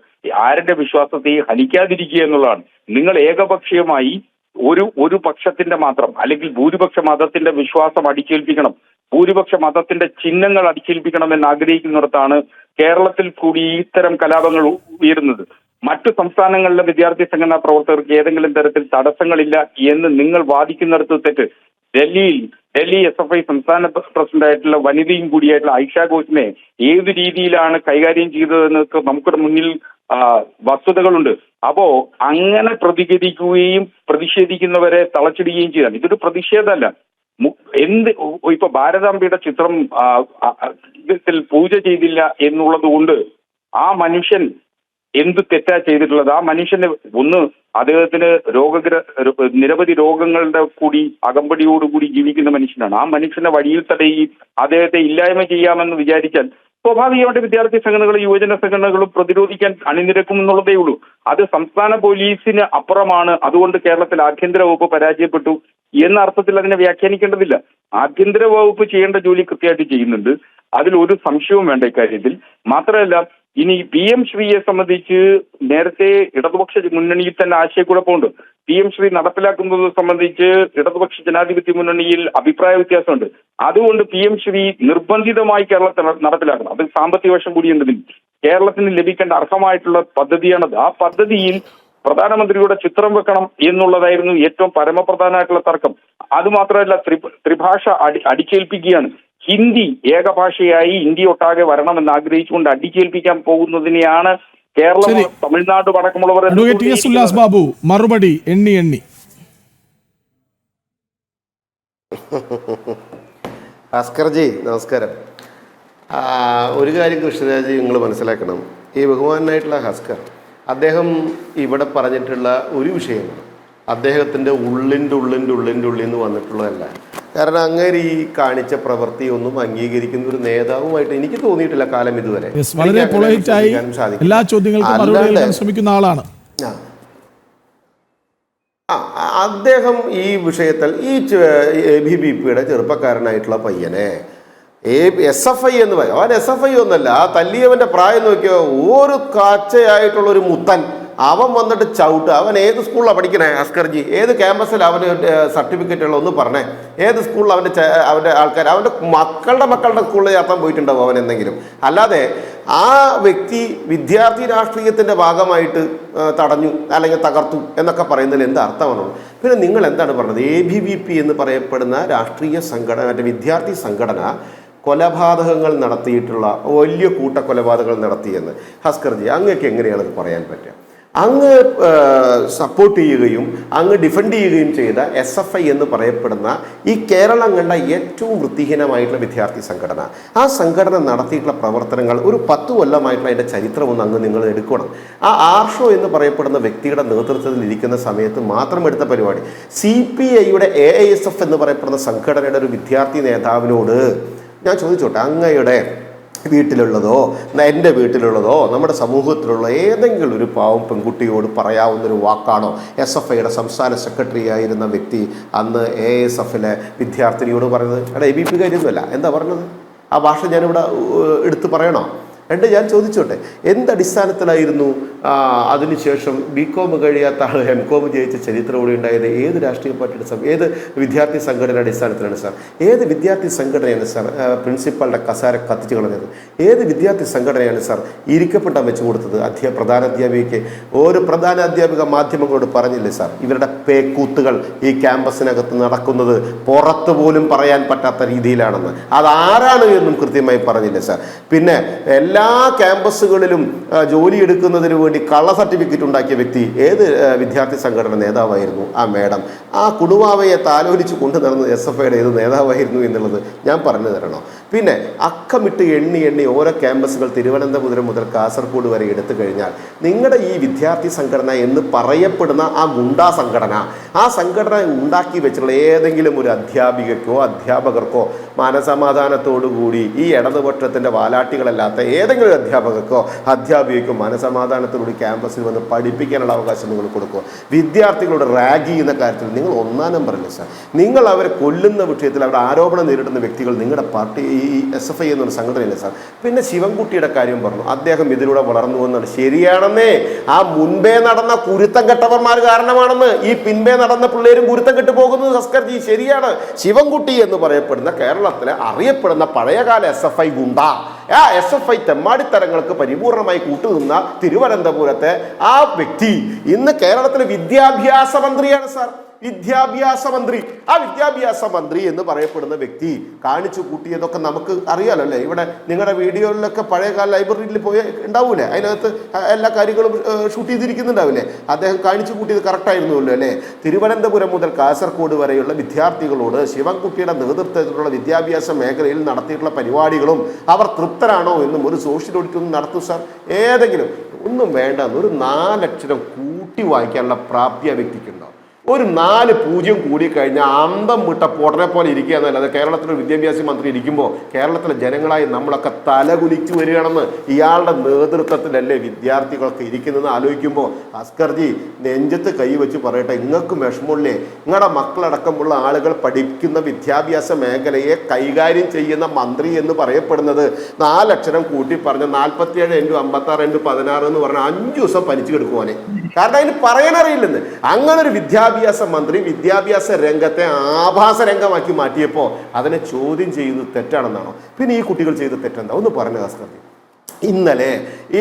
ആരുടെ വിശ്വാസത്തെ ഹനിക്കാതിരിക്കുക എന്നുള്ളതാണ്. നിങ്ങൾ ഏകപക്ഷീയമായി ഒരു പക്ഷത്തിന്റെ മാത്രം അല്ലെങ്കിൽ ഭൂരിപക്ഷ മതത്തിന്റെ വിശ്വാസം അടിച്ചേൽപ്പിക്കണം, ഭൂരിപക്ഷ മതത്തിന്റെ ചിഹ്നങ്ങൾ അടിച്ചേൽപ്പിക്കണമെന്ന് ആഗ്രഹിക്കുന്നിടത്താണ് കേരളത്തിൽ കൂടി ഇത്തരം കലാപങ്ങൾ ഉയരുന്നത്. മറ്റു സംസ്ഥാനങ്ങളിലെ വിദ്യാർത്ഥി സംഘടനാ പ്രവർത്തകർക്ക് ഏതെങ്കിലും തരത്തിൽ തടസ്സങ്ങളില്ല എന്ന് നിങ്ങൾ വാദിക്കുന്നിടത്ത് തെറ്റ്. ഡൽഹി SFI സംസ്ഥാന പ്രസിഡന്റായിട്ടുള്ള വനിതയും കൂടിയായിട്ടുള്ള ഐഷ ഘോഷിനെ ഏത് രീതിയിലാണ് കൈകാര്യം ചെയ്തതെന്നൊക്കെ നമുക്കിവിടെ മുന്നിൽ വസ്തുതകളുണ്ട്. അപ്പോ അങ്ങനെ പ്രതികരിക്കുകയും പ്രതിഷേധിക്കുന്നവരെ തളച്ചിടുകയും ചെയ്താണ്. ഇതൊരു പ്രതിഷേധമല്ല. ഇപ്പൊ ഭാരതാംബയുടെ ചിത്രം പൂജ ചെയ്തില്ല എന്നുള്ളത് കൊണ്ട് ആ മനുഷ്യൻ എന്ത് തെറ്റാ ചെയ്തിട്ടുള്ളത്? ആ മനുഷ്യന് അദ്ദേഹത്തിന് നിരവധി രോഗങ്ങളുടെ കൂടി അകമ്പടിയോടുകൂടി ജീവിക്കുന്ന മനുഷ്യനാണ്. ആ മനുഷ്യനെ വഴിയിൽ തടയുകയും അദ്ദേഹത്തെ ഇല്ലായ്മ ചെയ്യാമെന്ന് വിചാരിച്ചാൽ സ്വാഭാവികമായിട്ട് വിദ്യാർത്ഥി സംഘടനകളും യുവജന സംഘടനകളും പ്രതിരോധിക്കാൻ അണിനിരക്കും എന്നുള്ളതേ ഉള്ളൂ. അത് സംസ്ഥാന പോലീസിന് അപ്പുറമാണ്. അതുകൊണ്ട് കേരളത്തിൽ ആഭ്യന്തര വകുപ്പ് പരാജയപ്പെട്ടു എന്ന അർത്ഥത്തിൽ അതിനെ വ്യാഖ്യാനിക്കേണ്ടതില്ല. ആഭ്യന്തര വകുപ്പ് ചെയ്യേണ്ട ജോലി കൃത്യമായിട്ട് ചെയ്യുന്നുണ്ട്. അതിൽ ഒരു സംശയവും വേണ്ട ഇക്കാര്യത്തിൽ. മാത്രമല്ല, ഇനി PM ശ്രീയെ സംബന്ധിച്ച് നേരത്തെ ഇടതുപക്ഷ മുന്നണിയിൽ തന്നെ ആശയക്കുഴപ്പമുണ്ട്. PM ശ്രീ നടപ്പിലാക്കുന്നത് സംബന്ധിച്ച് ഇടതുപക്ഷ ജനാധിപത്യ മുന്നണിയിൽ അഭിപ്രായ വ്യത്യാസമുണ്ട്. അതുകൊണ്ട് PM ശ്രീ നിർബന്ധിതമായി കേരളത്തിൽ നടപ്പിലാക്കണം. അതിൽ സാമ്പത്തിക വശം കൂടിയുണ്ടതിൽ കേരളത്തിന് ലഭിക്കേണ്ട അർഹമായിട്ടുള്ള പദ്ധതിയാണത്. ആ പദ്ധതിയിൽ പ്രധാനമന്ത്രിയുടെ ചിത്രം വെക്കണം എന്നുള്ളതായിരുന്നു ഏറ്റവും പരമപ്രധാനമായിട്ടുള്ള തർക്കം. അതുമാത്രമല്ല, ത്രിഭാഷ അടിച്ചേൽപ്പിക്കുകയാണ്. ഹിന്ദി ഏകഭാഷയായി ഇന്ത്യ ഒട്ടാകെ വരണമെന്ന് ആഗ്രഹിച്ചുകൊണ്ട് അടിച്ചേൽപ്പിക്കാൻ പോകുന്നതിനെയാണ് കേരളം, തമിഴ്നാട് അടക്കമുള്ളവർ. അഡ്വക്കേറ്റ് TS ഉല്ലാസ് ബാബു മറുപടി എണ്ണി. ഭാസ്കർജി നമസ്കാരം. ഒരു കാര്യം കൃഷ്ണരാജ് നിങ്ങൾ മനസ്സിലാക്കണം. ഈ ബഹുമാനായിട്ടുള്ള ഭാസ്കർ അദ്ദേഹം ഇവിടെ പറഞ്ഞിട്ടുള്ള ഒരു വിഷയമാണ് അദ്ദേഹത്തിൻ്റെ ഉള്ളിൻ്റെ ഉള്ളിൽ നിന്ന് വന്നിട്ടുള്ളതല്ല. കാരണം അങ്ങനെ ഈ കാണിച്ച പ്രവൃത്തി ഒന്നും അംഗീകരിക്കുന്ന ഒരു നേതാവുമായിട്ട് എനിക്ക് തോന്നിയിട്ടില്ല കാലം ഇതുവരെ. വളരെ പൊളൈറ്റായി എല്ലാ ചോദ്യങ്ങൾക്കും മറുപടി നൽകാൻ ശ്രമിക്കുന്ന ആളാണ് അദ്ദേഹം. ഈ വിഷയത്തിൽ ഈ ABVPയുടെ ചെറുപ്പക്കാരനായിട്ടുള്ള പയ്യനെ SFI എന്ന് പറയും. അവൻ SFI ഒന്നല്ല. ആ തല്ലിയവൻ്റെ പ്രായം നോക്കിയോ, ഒരു കാച്ചയായിട്ടുള്ള ഒരു മുത്തൻ. അവൻ വന്നിട്ട് ചവിട്ട്. അവൻ ഏത് സ്കൂളിലാണ് പഠിക്കണേ അസ്കർജി? ഏത് ക്യാമ്പസിൽ അവന് സർട്ടിഫിക്കറ്റുള്ള ഒന്ന് പറഞ്ഞേ. ഏത് സ്കൂളിൽ അവൻ്റെ ആൾക്കാർ, അവൻ്റെ മക്കളുടെ സ്കൂളിൽ ചേർത്താൻ പോയിട്ടുണ്ടാവും അവൻ എന്തെങ്കിലും. അല്ലാതെ ആ വ്യക്തി വിദ്യാർത്ഥി രാഷ്ട്രീയത്തിൻ്റെ ഭാഗമായിട്ട് തടഞ്ഞു അല്ലെങ്കിൽ തകർത്തു എന്നൊക്കെ പറയുന്നതിൽ എന്ത് അർത്ഥമാണോ? പിന്നെ നിങ്ങൾ എന്താണ് പറഞ്ഞത്? ABVP എന്ന് പറയപ്പെടുന്ന രാഷ്ട്രീയ സംഘടന, മറ്റേ വിദ്യാർത്ഥി സംഘടന കൊലപാതകങ്ങൾ നടത്തിയിട്ടുള്ള വലിയ കൂട്ടക്കൊലപാതകങ്ങൾ നടത്തിയെന്ന്. ഹസ്കർജി, അങ്ങക്ക് എങ്ങനെയാണത് പറയാൻ പറ്റുക? അങ്ങ് സപ്പോർട്ട് ചെയ്യുകയും അങ്ങ് ഡിഫെൻഡ് ചെയ്യുകയും ചെയ്ത SFI എന്ന് പറയപ്പെടുന്ന ഈ കേരളം കണ്ട ഏറ്റവും വൃത്തിഹീനമായിട്ടുള്ള വിദ്യാർത്ഥി സംഘടന, ആ സംഘടന നടത്തിയിട്ടുള്ള പ്രവർത്തനങ്ങൾ ഒരു 10 കൊല്ലമായിട്ടുള്ള അതിൻ്റെ ചരിത്രമൊന്നും അങ്ങ് നിങ്ങൾ എടുക്കണം. ആ ആർഷോ എന്ന് പറയപ്പെടുന്ന വ്യക്തിയുടെ നേതൃത്വത്തിൽ ഇരിക്കുന്ന സമയത്ത് മാത്രം എടുത്ത പരിപാടി. CPIയുടെ AISF എന്ന് പറയപ്പെടുന്ന സംഘടനയുടെ ഒരു വിദ്യാർത്ഥി നേതാവിനോട് ഞാൻ ചോദിച്ചോട്ടെ, അങ്ങയുടെ വീട്ടിലുള്ളതോ എൻ്റെ വീട്ടിലുള്ളതോ നമ്മുടെ സമൂഹത്തിലുള്ള ഏതെങ്കിലും ഒരു പാവം പെൺകുട്ടിയോട് പറയാവുന്നൊരു വാക്കാണോ SFIയുടെ സംസ്ഥാന സെക്രട്ടറി ആയിരുന്ന വ്യക്തി അന്ന് AISFലെ വിദ്യാർത്ഥിനിയോട് പറഞ്ഞത്? ABP കാര്യമൊന്നുമല്ല. എന്താ പറഞ്ഞത്? ആ ഭാഷ ഞാനിവിടെ എടുത്ത് പറയണോ? ഞാൻ ചോദിച്ചോട്ടെ, എന്തടിസ്ഥാനത്തിലായിരുന്നു അതിനുശേഷം BCom കഴിയാത്ത ആൾ MCom ജയിച്ച ചരിത്രം കൂടി ഉണ്ടായത്? ഏത് രാഷ്ട്രീയ പാർട്ടിയുടെ ഏത് വിദ്യാർത്ഥി സംഘടന അടിസ്ഥാനത്തിലാണ് സാർ? ഏത് വിദ്യാർത്ഥി സംഘടനയാണ് സാർ പ്രിൻസിപ്പാളുടെ കസാര കത്തിച്ച് കളഞ്ഞത്? ഏത് വിദ്യാർത്ഥി സംഘടനയാണ് സാർ ഇരിക്കപ്പെട്ടാൻ വെച്ചു കൊടുത്തത് പ്രധാന അധ്യാപികയ്ക്ക്? ഒരു പ്രധാന അധ്യാപിക മാധ്യമങ്ങളോട് പറഞ്ഞില്ലേ സാർ, ഇവരുടെ പേക്കൂത്തുകൾ ഈ ക്യാമ്പസിനകത്ത് നടക്കുന്നത് പുറത്തു പോലും പറയാൻ പറ്റാത്ത രീതിയിലാണെന്ന്? അതാരാണ് എന്നും കൃത്യമായി പറഞ്ഞില്ലേ സാർ? പിന്നെ എല്ലാ ക്യാമ്പസുകളിലും ജോലി എടുക്കുന്നതിന് വേണ്ടി കള്ള സർട്ടിഫിക്കറ്റ് ഉണ്ടാക്കിയ വ്യക്തി ഏത് വിദ്യാർത്ഥി സംഘടന നേതാവായിരുന്നു? ആ മേഡം. ആ കുടുംബാവയെ താലോലിച്ച് കൊണ്ടു നടന്നത് SFIയുടെ ഏത് നേതാവായിരുന്നു എന്നുള്ളത് ഞാൻ പറഞ്ഞു തരണോ? പിന്നെ അക്കമിട്ട് എണ്ണി ഓരോ ക്യാമ്പസുകൾ തിരുവനന്തപുരം മുതൽ കാസർഗോഡ് വരെ എടുത്തു കഴിഞ്ഞാൽ നിങ്ങളുടെ ഈ വിദ്യാർത്ഥി സംഘടന എന്ന് പറയപ്പെടുന്ന ആ ഗുണ്ടാ സംഘടന, ആ സംഘടന ഉണ്ടാക്കി വെച്ചിട്ടുള്ള ഏതെങ്കിലും ഒരു അധ്യാപികക്കോ അധ്യാപകർക്കോ മനസമാധാനത്തോടുകൂടി ഈ ഇടതുപക്ഷത്തിൻ്റെ വാലാട്ടികളല്ലാത്ത ഏതെങ്കിലും ഒരു അധ്യാപകർക്കോ അധ്യാപികയ്ക്കോ മനസമാധാനത്തോടുകൂടി ക്യാമ്പസിൽ വന്ന് പഠിപ്പിക്കാനുള്ള അവകാശം നിങ്ങൾ കൊടുക്കുക? വിദ്യാർത്ഥികളോട് റാഗ് ചെയ്യുന്ന കാര്യത്തിൽ നിങ്ങൾ ഒന്നാം നമ്പറല്ലേ സാർ? നിങ്ങൾ അവരെ കൊല്ലുന്ന വിഷയത്തിൽ അവരുടെ ആരോപണം നേരിടുന്ന വ്യക്തികൾ നിങ്ങളുടെ പാർട്ടി ഈ SFI എന്നൊരു സംഘടനയില്ലേ സാർ? പിന്നെ ശിവൻകുട്ടിയുടെ കാര്യം പറഞ്ഞു, അദ്ദേഹം ഇതിലൂടെ വളർന്നു എന്നാണ്. ശരിയാണെന്നേ. ആ മുൻപേ നടന്ന കുരുത്തം കെട്ടവർമാർ കാരണമാണെന്ന് ഈ പിൻപേ നടന്ന പിള്ളേരും കുരുത്തം കെട്ടു പോകുന്നത് ഹസ്കർജി ശരിയാണ്. ശിവൻകുട്ടി എന്ന് പറയപ്പെടുന്ന കേരളത്തിലെ അറിയപ്പെടുന്ന പഴയകാല SFI ഗുണ്ട, ആ SFI തെമ്മാടിത്തരങ്ങൾക്ക് പരിപൂർണമായി കൂട്ടുനിന്ന തിരുവനന്തപുരത്തെ ആ വ്യക്തി ഇന്ന് കേരളത്തിലെ വിദ്യാഭ്യാസ മന്ത്രിയാണ് സാർ. വിദ്യാഭ്യാസ മന്ത്രി. ആ വിദ്യാഭ്യാസ മന്ത്രി എന്ന് പറയപ്പെടുന്ന വ്യക്തി കാണിച്ചു കൂട്ടിയതൊക്കെ നമുക്ക് അറിയാലോ അല്ലേ? ഇവിടെ നിങ്ങളുടെ വീഡിയോയിലൊക്കെ പഴയകാല ലൈബ്രറിയിൽ പോയി ഉണ്ടാവൂലേ? അതിനകത്ത് എല്ലാ കാര്യങ്ങളും ഷൂട്ട് ചെയ്തിരിക്കുന്നുണ്ടാവില്ലേ? അദ്ദേഹം കാണിച്ചു കൂട്ടിയത് കറക്റ്റായിരുന്നുവല്ലോ അല്ലേ? തിരുവനന്തപുരം മുതൽ കാസർഗോഡ് വരെയുള്ള വിദ്യാർത്ഥികളോട് ശിവൻകുട്ടിയുടെ നേതൃത്വത്തിലുള്ള വിദ്യാഭ്യാസ മേഖലയിൽ നടത്തിയിട്ടുള്ള പരിപാടികളും അവർ തൃപ്തരാണോ എന്നും ഒരു സോഷ്യൽ ഓഡിറ്റ് ഒന്നും നടത്തും സാർ? ഏതെങ്കിലും ഒന്നും വേണ്ട, ഒരു 4 അക്ഷരം കൂട്ടി വായിക്കാനുള്ള പ്രാപ്തി ആ വ്യക്തിക്കുണ്ടോ? ഒരു 4 പൂജ്യം കൂടി കഴിഞ്ഞാൽ അന്തം വിട്ട പൊടനെ പോലെ ഇരിക്കുക എന്നല്ലാതെ കേരളത്തിലൊരു വിദ്യാഭ്യാസ മന്ത്രി ഇരിക്കുമ്പോൾ കേരളത്തിലെ ജനങ്ങളായി നമ്മളൊക്കെ തലകുലിച്ചു വരികയാണെന്ന് ഇയാളുടെ നേതൃത്വത്തിലല്ലേ വിദ്യാർത്ഥികളൊക്കെ ഇരിക്കുന്നതെന്ന് ആലോചിക്കുമ്പോൾ അസ്കർജി നെഞ്ചത്ത് കൈവച്ച് പറയട്ടെ, ഇങ്ങൾക്കും വിഷമമില്ലേ? നിങ്ങളുടെ മക്കളടക്കമുള്ള ആളുകൾ പഠിക്കുന്ന വിദ്യാഭ്യാസ മേഖലയെ കൈകാര്യം ചെയ്യുന്ന മന്ത്രി എന്ന് പറയപ്പെടുന്നത് 4 അക്ഷരം കൂട്ടി പറഞ്ഞ 47 × 56 × 16 എന്ന് പറഞ്ഞാൽ 5 ദിവസം പനിച്ചു കിടക്കുവാനെ. കാരണം അതിന് പറയാനറിയില്ലെന്ന്. അങ്ങനെ ഒരു വിദ്യാഭ്യാസ മന്ത്രി വിദ്യാഭ്യാസ രംഗത്തെ ആഭാസ രംഗമാക്കി മാറ്റിയപ്പോൾ അതിനെ ചോദ്യം ചെയ്യുന്നത് തെറ്റാണെന്നാണോ? പിന്നെ ഈ കുട്ടികൾ ചെയ്ത തെറ്റെന്താ ഒന്ന് പറഞ്ഞു ഭാസ്കർ. ഇന്നലെ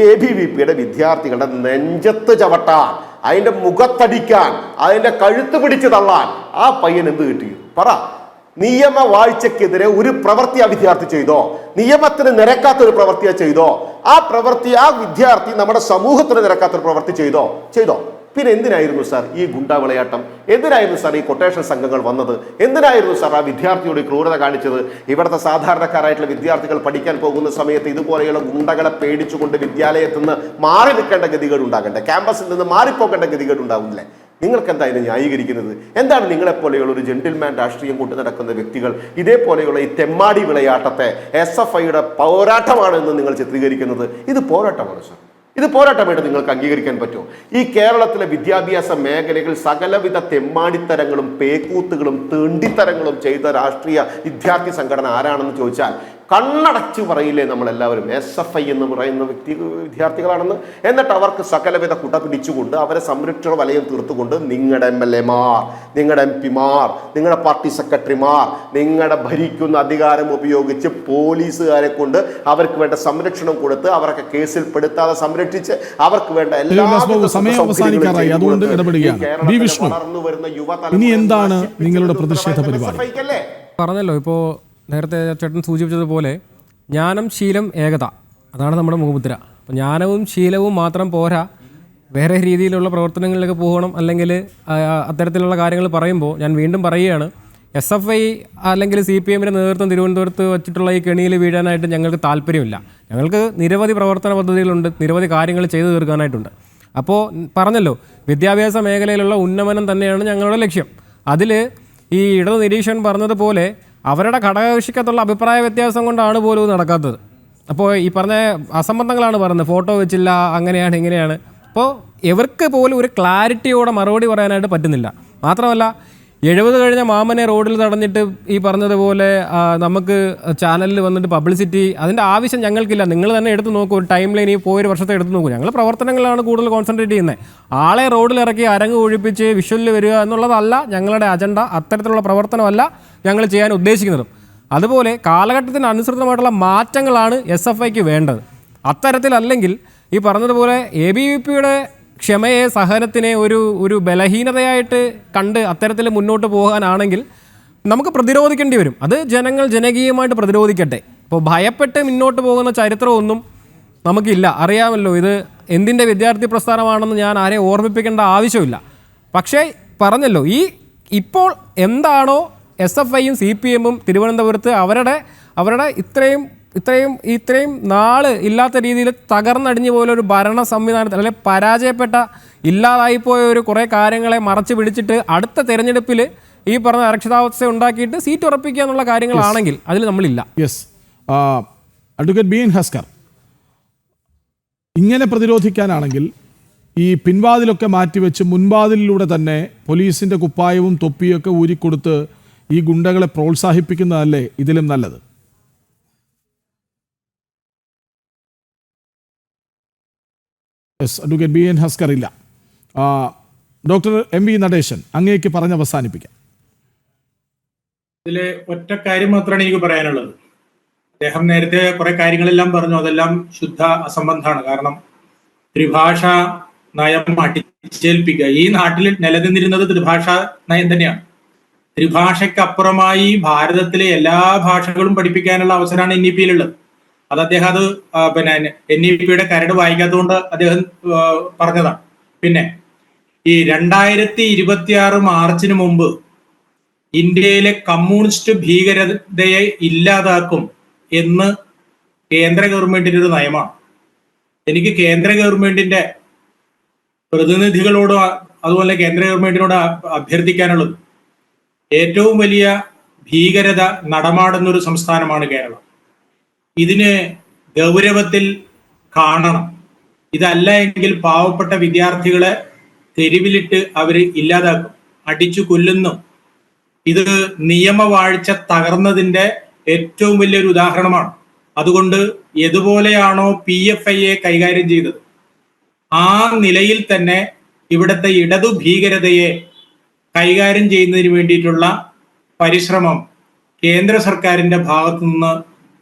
ABVPയുടെ വിദ്യാർത്ഥികളുടെ നെഞ്ചത്ത് ചവിട്ടാൻ, അതിന്റെ മുഖത്തടിക്കാൻ, അതിന്റെ കഴുത്ത് പിടിച്ച് തള്ളാൻ ആ പയ്യൻ എന്ത് കിട്ടിയിരുന്നു പറ? നിയമവാഴ്ചക്കെതിരെ ഒരു പ്രവൃത്തി ആ വിദ്യാർത്ഥി ചെയ്തോ? നിയമത്തിന് നിരക്കാത്തൊരു പ്രവൃത്തിയെ ചെയ്തോ? ആ പ്രവൃത്തി ആ വിദ്യാർത്ഥി നമ്മുടെ സമൂഹത്തിന് നിരക്കാത്തൊരു പ്രവൃത്തി ചെയ്തോ? പിന്നെ എന്തിനായിരുന്നു സാർ ഈ ഗുണ്ടാ വിളയാട്ടം? എന്തിനായിരുന്നു സാർ ഈ കൊട്ടേഷൻ സംഘങ്ങൾ വന്നത്? എന്തിനായിരുന്നു സാർ ആ വിദ്യാർത്ഥിയോട് ക്രൂരത കാണിച്ചത്? ഇവിടുത്തെ സാധാരണക്കാരായിട്ടുള്ള വിദ്യാർത്ഥികൾ പഠിക്കാൻ പോകുന്ന സമയത്ത് ഇതുപോലെയുള്ള ഗുണ്ടകളെ പേടിച്ചുകൊണ്ട് വിദ്യാലയത്തിൽ നിന്ന് മാറി നിൽക്കേണ്ട ഗതികേട് ഉണ്ടാകണ്ടേ? ക്യാമ്പസിൽ നിന്ന് മാറിപ്പോകേണ്ട ഗതികേട് ഉണ്ടാവില്ലേ? നിങ്ങൾക്ക് എന്താ ഇതിനെ ന്യായീകരിക്കുന്നത്? എന്താണ് നിങ്ങളെപ്പോലെയുള്ള ഒരു ജെന്റിൽമാൻ രാഷ്ട്രീയം കൊണ്ട് നടക്കുന്ന വ്യക്തികൾ ഇതേപോലെയുള്ള ഈ തെമ്മാടി വിളയാട്ടത്തെ SFIയുടെ പോരാട്ടമാണെന്ന് നിങ്ങൾ ചിത്രീകരിക്കുന്നത്? ഇത് പോരാട്ടമാണ് സാർ. ഇത് പോരാട്ടമായിട്ട് നിങ്ങൾക്ക് അംഗീകരിക്കാൻ പറ്റുമോ? ഈ കേരളത്തിലെ വിദ്യാഭ്യാസ മേഖലകൾ സകലവിധ തെമ്മാടിത്തരങ്ങളും പേക്കൂത്തുകളും തെണ്ടിത്തരങ്ങളും ചെയ്ത രാഷ്ട്രീയ വിദ്യാർത്ഥി സംഘടന ആരാണെന്ന് ചോദിച്ചാൽ കണ്ണടച്ച് പറയില്ലേ നമ്മളെല്ലാവരും SFI എന്ന് പറയുന്ന വിദ്യാർത്ഥികളാണെന്ന്? എന്നിട്ട് അവർക്ക് സകലവിധ കുട പിടിച്ചുകൊണ്ട് അവരെ സംരക്ഷണ വലയം തീർത്തുകൊണ്ട് നിങ്ങളുടെ MLAമാർ, നിങ്ങളുടെ MP മാർ, നിങ്ങളുടെ പാർട്ടി സെക്രട്ടറിമാർ, നിങ്ങളുടെ ഭരിക്കുന്ന അധികാരം ഉപയോഗിച്ച് പോലീസുകാരെ കൊണ്ട് അവർക്ക് വേണ്ട സംരക്ഷണം കൊടുത്ത് അവരൊക്കെ കേസിൽ പെടുത്താതെ സംരക്ഷിച്ച് അവർക്ക് വേണ്ട എല്ലാ വളർന്നു വരുന്ന യുവതലമുറ ഇനി എന്താണ് നിങ്ങളുടെ പ്രതിഷേധ പരിപാടി? പറഞ്ഞല്ലോ, ഇപ്പോൾ നേരത്തെ ചേട്ടൻ സൂചിപ്പിച്ചതുപോലെ ജ്ഞാനം, ശീലം, ഏകത, അതാണ് നമ്മുടെ മുഖമുദ്ര. അപ്പോൾ ജ്ഞാനവും ശീലവും മാത്രം പോരാ, വേറെ രീതിയിലുള്ള പ്രവർത്തനങ്ങളിലേക്ക് പോകണം. അല്ലെങ്കിൽ അത്തരത്തിലുള്ള കാര്യങ്ങൾ പറയുമ്പോൾ ഞാൻ വീണ്ടും പറയുകയാണ്, SFI അല്ലെങ്കിൽ CPMൻ്റെ നേതൃത്വം തിരുവനന്തപുരത്ത് വച്ചിട്ടുള്ള ഈ കെണിയിൽ വീഴാനായിട്ട് ഞങ്ങൾക്ക് താല്പര്യമില്ല. ഞങ്ങൾക്ക് നിരവധി പ്രവർത്തന പദ്ധതികളുണ്ട്, നിരവധി കാര്യങ്ങൾ ചെയ്തു തീർക്കാനായിട്ടുണ്ട്. അപ്പോൾ പറഞ്ഞല്ലോ, വിദ്യാഭ്യാസ മേഖലയിലുള്ള ഉന്നമനം തന്നെയാണ് ഞങ്ങളുടെ ലക്ഷ്യം. അതിൽ ഈ ഇടതു നിരീക്ഷകൻ പറഞ്ഞതുപോലെ അവരുടെ ഘടകകക്ഷിക്കത്തുള്ള അഭിപ്രായ വ്യത്യാസം കൊണ്ടാണ് പോലും നടക്കാത്തത്. അപ്പോൾ ഈ പറഞ്ഞ അസംബന്ധങ്ങളാണ് പറയുന്നത്, ഫോട്ടോ വെച്ചില്ല, അങ്ങനെയാണ് ഇങ്ങനെയാണ്. അപ്പോൾ ഇവർക്ക് പോലും ഒരു ക്ലാരിറ്റിയോടെ മറുപടി പറയാനായിട്ട് പറ്റുന്നില്ല. മാത്രമല്ല 70 കഴിഞ്ഞ മാമനെ റോഡിൽ തടഞ്ഞിട്ട് ഈ പറഞ്ഞതുപോലെ നമുക്ക് ചാനലിൽ വന്നിട്ട് പബ്ലിസിറ്റി, അതിൻ്റെ ആവശ്യം ഞങ്ങൾക്കില്ല. നിങ്ങൾ തന്നെ എടുത്ത് നോക്കൂ, ഒരു ടൈം ലൈൻ ഈ പോയൊരു വർഷത്തെ എടുത്ത് നോക്കൂ. ഞങ്ങൾ പ്രവർത്തനങ്ങളാണ് കൂടുതൽ കോൺസെൻട്രേറ്റ് ചെയ്യുന്നത്. ആളെ റോഡിലിറക്കി അരങ്ങ് ഒഴിപ്പിച്ച് വിഷ്വലിൽ വരിക എന്നുള്ളതല്ല ഞങ്ങളുടെ അജണ്ട. അത്തരത്തിലുള്ള പ്രവർത്തനമല്ല ഞങ്ങൾ ചെയ്യാൻ ഉദ്ദേശിക്കുന്നതും. അതുപോലെ കാലഘട്ടത്തിന് അനുസൃതമായിട്ടുള്ള മാറ്റങ്ങളാണ് SFIക്ക് വേണ്ടത്. അത്തരത്തിലല്ലെങ്കിൽ ഈ പറഞ്ഞതുപോലെ ABVPയുടെ ക്ഷമയെ, സഹനത്തിനെ ഒരു ബലഹീനതയായിട്ട് കണ്ട് അത്തരത്തിൽ മുന്നോട്ട് പോകാനാണെങ്കിൽ നമുക്ക് പ്രതിരോധിക്കേണ്ടി വരും. അത് ജനങ്ങൾ ജനകീയമായിട്ട് പ്രതിരോധിക്കട്ടെ. ഇപ്പോൾ ഭയപ്പെട്ട് മുന്നോട്ട് പോകുന്ന ചരിത്രമൊന്നും നമുക്കില്ല. അറിയാമല്ലോ, ഇത് എന്തിൻ്റെ വിദ്യാർത്ഥി പ്രസ്ഥാനമാണെന്ന് ഞാൻ ആരെയും ഓർമ്മിപ്പിക്കേണ്ട ആവശ്യമില്ല. പക്ഷേ പറഞ്ഞല്ലോ, ഇപ്പോൾ എന്താണോ SFIയും CPMും തിരുവനന്തപുരത്ത് അവരുടെ ഇത്രയും നാൾ ഇല്ലാത്ത രീതിയിൽ തകർന്നടിഞ്ഞു പോലെ ഒരു ഭരണ സംവിധാനത്തിൽ, അല്ലെങ്കിൽ പരാജയപ്പെട്ട ഇല്ലാതായിപ്പോയ ഒരു കുറേ കാര്യങ്ങളെ മറച്ചു പിടിച്ചിട്ട് അടുത്ത തെരഞ്ഞെടുപ്പിൽ ഈ പറഞ്ഞ അരക്ഷിതാവസ്ഥ ഉണ്ടാക്കിയിട്ട് സീറ്റ് ഉറപ്പിക്കുക എന്നുള്ള കാര്യങ്ങളാണെങ്കിൽ അതിൽ നമ്മളില്ല. അഡ്വക്കേറ്റ് BN ഹസ്കർ, ഇങ്ങനെ പ്രതിരോധിക്കാനാണെങ്കിൽ ഈ പിൻവാതിലൊക്കെ മാറ്റിവെച്ച് മുൻവാതിലിലൂടെ തന്നെ പോലീസിൻ്റെ കുപ്പായവും തൊപ്പിയൊക്കെ ഊരിക്കൊടുത്ത് ഈ ഗുണ്ടകളെ പ്രോത്സാഹിപ്പിക്കുന്നതല്ലേ ഇതിലും നല്ലത്? അഡ്വക്കേറ്റ് BN ഹസ്കർ ഇല്ല. ഡോക്ടർ MV നടേശൻ, അങ്ങേക്ക് പറഞ്ഞ് അവസാനിപ്പിക്കാം. ഇതില് ഒറ്റ കാര്യം മാത്രമാണ് എനിക്ക് പറയാനുള്ളത്. അദ്ദേഹം നേരത്തെ കുറെ കാര്യങ്ങളെല്ലാം പറഞ്ഞു, അതെല്ലാം ശുദ്ധ അസംബന്ധമാണ്. കാരണം ത്രിഭാഷ നയം അടിച്ചേൽപ്പിക്കുക, ഈ നാട്ടിൽ നിലനിന്നിരുന്നത് ത്രിഭാഷ നയം തന്നെയാണ്. ത്രിഭാഷയ്ക്കപ്പുറമായി ഭാരതത്തിലെ എല്ലാ ഭാഷകളും പഠിപ്പിക്കാനുള്ള അവസരമാണ് NEP-യിലുള്ളത്. അത് അദ്ദേഹം NEP-യുടെ കരട് വായിക്കാത്തതുകൊണ്ട് അദ്ദേഹം പറഞ്ഞതാണ്. പിന്നെ ഈ 2026 മാർച്ചിന് മുമ്പ് ഇന്ത്യയിലെ കമ്മ്യൂണിസ്റ്റ് ഭീകരതയെ ഇല്ലാതാക്കും എന്ന് കേന്ദ്ര ഗവൺമെന്റിന്റെ ഒരു നയമാണ്. എനിക്ക് കേന്ദ്ര ഗവൺമെന്റിന്റെ പ്രതിനിധികളോട് അതുപോലെ കേന്ദ്ര ഗവൺമെന്റിനോട് അഭ്യർത്ഥിക്കാനുള്ളത്, ഏറ്റവും വലിയ ഭീകരത നടമാടുന്ന ഒരു സംസ്ഥാനമാണ് കേരളം. ഇതിന് ഗൗരവത്തിൽ കാണണം. ഇതല്ല എങ്കിൽ പാവപ്പെട്ട വിദ്യാർത്ഥികളെ തെരുവിലിട്ട് അവര് ഇല്ലാതാക്കും, അടിച്ചു കൊല്ലുന്നു. ഇത് നിയമവാഴ്ച തകർന്നതിന്റെ ഏറ്റവും വലിയൊരു ഉദാഹരണമാണ്. അതുകൊണ്ട് ഏതുപോലെയാണോ PFIയെ കൈകാര്യം ചെയ്തത്, ആ നിലയിൽ തന്നെ ഇവിടുത്തെ ഇടതു ഭീകരതയെ കൈകാര്യം ചെയ്യുന്നതിന് വേണ്ടിയിട്ടുള്ള പരിശ്രമം കേന്ദ്ര സർക്കാരിന്റെ ഭാഗത്തു നിന്ന്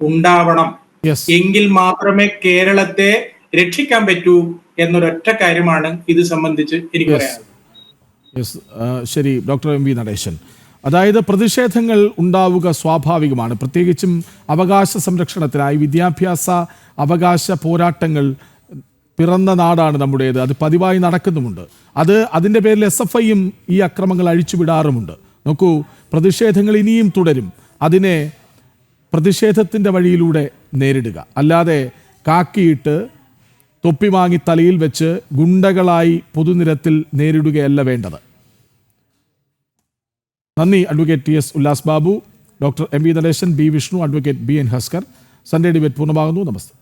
ഉണ്ടാവണം. യെസ്, എങ്കിൽ മാത്രമേ കേരളത്തെ രക്ഷിക്കാൻ പറ്റൂ എന്നൊരൊറ്റ കാര്യമാണ് ഇത് സംബന്ധിച്ച് എനിക്ക് പറയാനുള്ളത്. യെസ്, ശരി ഡോക്ടർ MV നടേശൻ. അതായത് പ്രതിഷേധങ്ങൾ ഉണ്ടാവുക സ്വാഭാവികമാണ്. പ്രത്യേകിച്ചും അവകാശ സംരക്ഷണത്തിനായി വിദ്യാഭ്യാസ അവകാശ പോരാട്ടങ്ങൾ പിറന്ന നാടാണ് നമ്മുടേത്. അത് പതിവായി നടക്കുന്നുമുണ്ട്. അതിൻ്റെ പേരിൽ SFIയും ഈ അക്രമങ്ങൾ അഴിച്ചുവിടാറുമുണ്ട്. നോക്കൂ, പ്രതിഷേധങ്ങൾ ഇനിയും തുടരും. അതിനെ പ്രതിഷേധത്തിൻ്റെ വഴിയിലൂടെ നേരിടുക, അല്ലാതെ കാക്കിയിട്ട് തൊപ്പി വാങ്ങി തലയിൽ വെച്ച് ഗുണ്ടകളായി പൊതുനിരത്തിൽ നേരിടുകയല്ല വേണ്ടത്. നന്ദി advocate TS Ullas Babu, doctor MV Natesan, B Vishnu, advocate BN Haskar. Sunday debate പൂർണ്ണമാകുന്നു. നമസ്തേ.